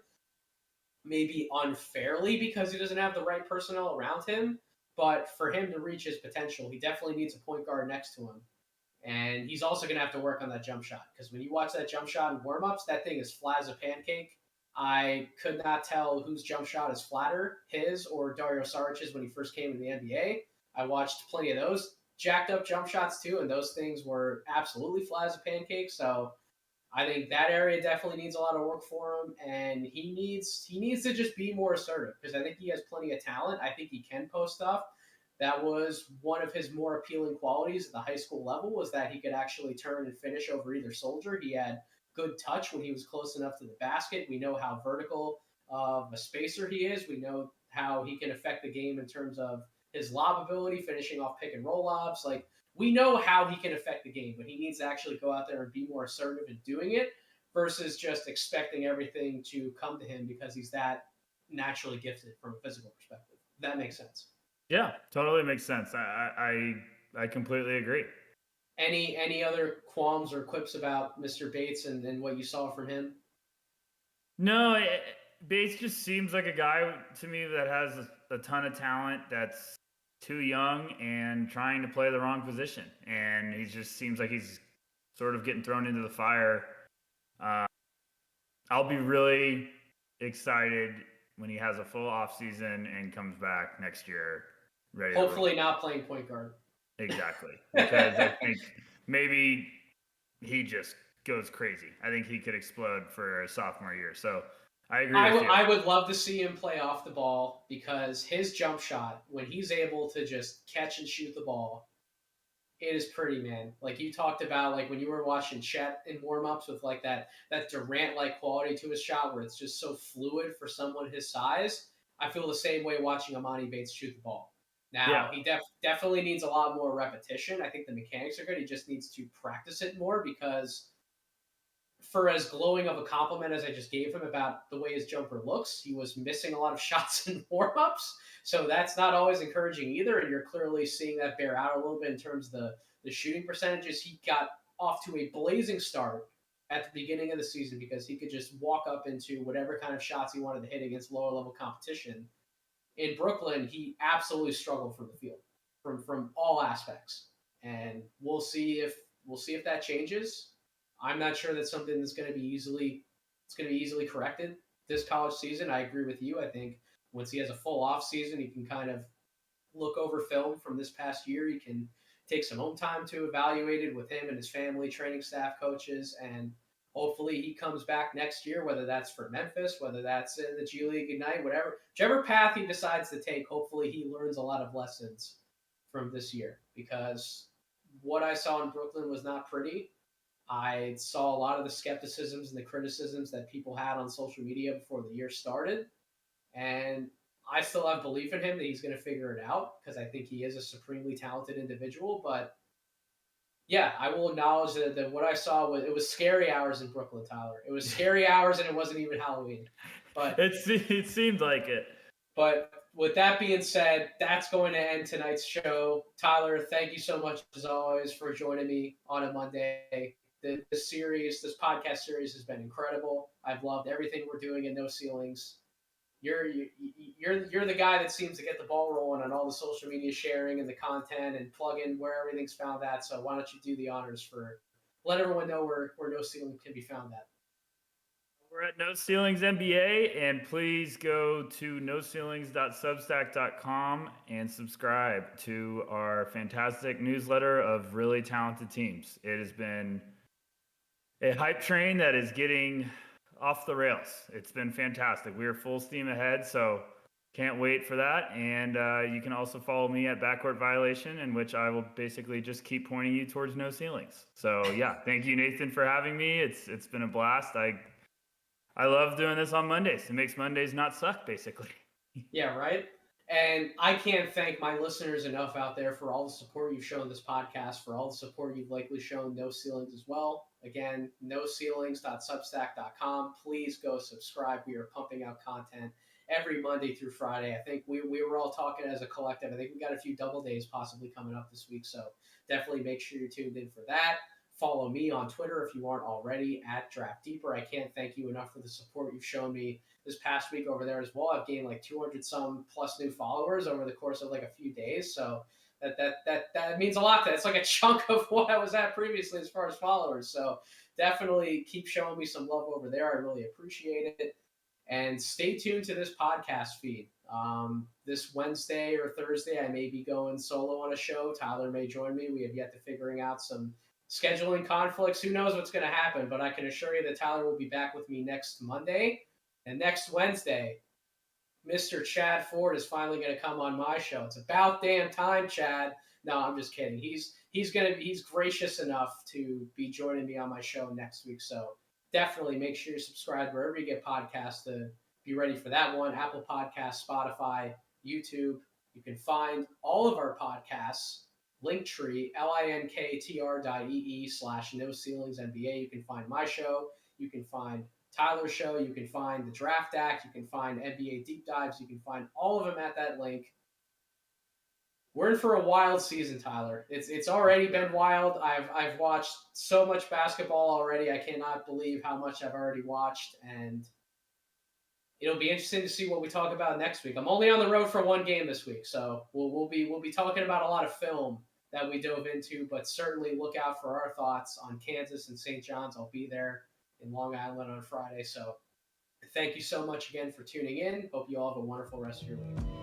maybe unfairly because he doesn't have the right personnel around him. But for him to reach his potential, he definitely needs a point guard next to him. And he's also going to have to work on that jump shot, because when you watch that jump shot in warmups, that thing is flat as a pancake. I could not tell whose jump shot is flatter, his or Dario Saric's when he first came to the NBA. I watched plenty of those jacked up jump shots too, and those things were absolutely flat as a pancake. So I think that area definitely needs a lot of work for him, and he needs to just be more assertive, because I think he has plenty of talent. I think he can post stuff. That was one of his more appealing qualities at the high school level, was that he could actually turn and finish over either soldier. He had good touch when he was close enough to the basket. We know how vertical of a spacer he is. We know how he can affect the game in terms of his lob ability, finishing off pick and roll lobs. Like, we know how he can affect the game, but he needs to actually go out there and be more assertive in doing it versus just expecting everything to come to him because he's that naturally gifted from a physical perspective. That makes sense. Yeah, totally makes sense. I completely agree. Any other qualms or quips about Mr. Bates and what you saw from him? No, Bates just seems like a guy to me that has a ton of talent, that's too young and trying to play the wrong position. And he just seems like he's sort of getting thrown into the fire. I'll be really excited when he has a full off season and comes back next year ready. Hopefully not playing point guard. Exactly. Because I think maybe he just goes crazy. I think he could explode for a sophomore year. So I agree with you. I would love to see him play off the ball, because his jump shot, when he's able to just catch and shoot the ball, it is pretty, man. Like you talked about, like when you were watching Chet in warmups with like that Durant-like quality to his shot where it's just so fluid for someone his size. I feel the same way watching Imani Bates shoot the ball. Now, he definitely needs a lot more repetition. I think the mechanics are good. He just needs to practice it more, because for as glowing of a compliment as I just gave him about the way his jumper looks, he was missing a lot of shots in warmups. So that's not always encouraging either. And you're clearly seeing that bear out a little bit in terms of the shooting percentages. He got off to a blazing start at the beginning of the season because he could just walk up into whatever kind of shots he wanted to hit against lower level competition. In Brooklyn, he absolutely struggled from the field, from all aspects. And we'll see if that changes. I'm not sure that's something that's going to be easily corrected this college season. I agree with you. I think once he has a full off season, he can kind of look over film from this past year. He can take some home time to evaluate it with him and his family, training staff, coaches, and Hopefully he comes back next year, whether that's for Memphis, whether that's in the G League Ignite, whichever path he decides to take. Hopefully he learns a lot of lessons from this year, because what I saw in Brooklyn was not pretty. I saw a lot of the skepticisms and the criticisms that people had on social media before the year started. And I still have belief in him that he's going to figure it out, because I think he is a supremely talented individual. But yeah, I will acknowledge that what I saw was scary hours in Brooklyn, Tyler. It was scary hours, and it wasn't even Halloween. But it seemed like it. But with that being said, that's going to end tonight's show. Tyler, thank you so much, as always, for joining me on a Monday. This podcast series has been incredible. I've loved everything we're doing in No Ceilings. You're the guy that seems to get the ball rolling on all the social media sharing and the content and plug in where everything's found at. So why don't you do the honors for let everyone know where No Ceiling can be found at. We're at No Ceilings NBA, and please go to noceilings.substack.com and subscribe to our fantastic newsletter of really talented teams. It has been a hype train that is getting off the rails. It's been fantastic. We are full steam ahead, so can't wait for that. And you can also follow me at Backcourt Violation, in which I will basically just keep pointing you towards No Ceilings. So yeah, thank you, Nathan, for having me. It's been a blast. I love doing this on Mondays. It makes Mondays not suck, basically. Yeah, right? And I can't thank my listeners enough out there for all the support you've shown this podcast, for all the support you've likely shown No Ceilings as well. Again, noceilings.substack.com. Please go subscribe. We are pumping out content every Monday through Friday. I think we were all talking as a collective. I think we got a few double days possibly coming up this week, so definitely make sure you're tuned in for that. Follow me on Twitter if you aren't already, at Draft Deeper. I can't thank you enough for the support you've shown me this past week over there as well. I've gained like 200 some plus new followers over the course of like a few days. So that means a lot. It's like a chunk of what I was at previously as far as followers. So definitely keep showing me some love over there. I really appreciate it. And stay tuned to this podcast feed. This Wednesday or Thursday, I may be going solo on a show. Tyler may join me. We have yet to figuring out some scheduling conflicts. Who knows what's going to happen, but I can assure you that Tyler will be back with me next Monday. And next Wednesday, Mr. Chad Ford is finally going to come on my show. It's about damn time, Chad. No, I'm just kidding. He's gracious enough to be joining me on my show next week. So definitely make sure you subscribe wherever you get podcasts to be ready for that one. Apple Podcasts, Spotify, YouTube. You can find all of our podcasts, Linktree, linktr.ee/No Ceilings NBA. You can find my show. You can find Tyler's show. You can find the Draft Act. You can find NBA Deep Dives. You can find all of them at that link. We're in for a wild season, Tyler. It's already been wild. I've watched so much basketball already. I cannot believe how much I've already watched, and it'll be interesting to see what we talk about next week. I'm only on the road for one game this week, so we'll be talking about a lot of film that we dove into, but certainly look out for our thoughts on Kansas and St. John's. I'll be there in Long Island on Friday. So thank you so much again for tuning in. Hope you all have a wonderful rest of your week.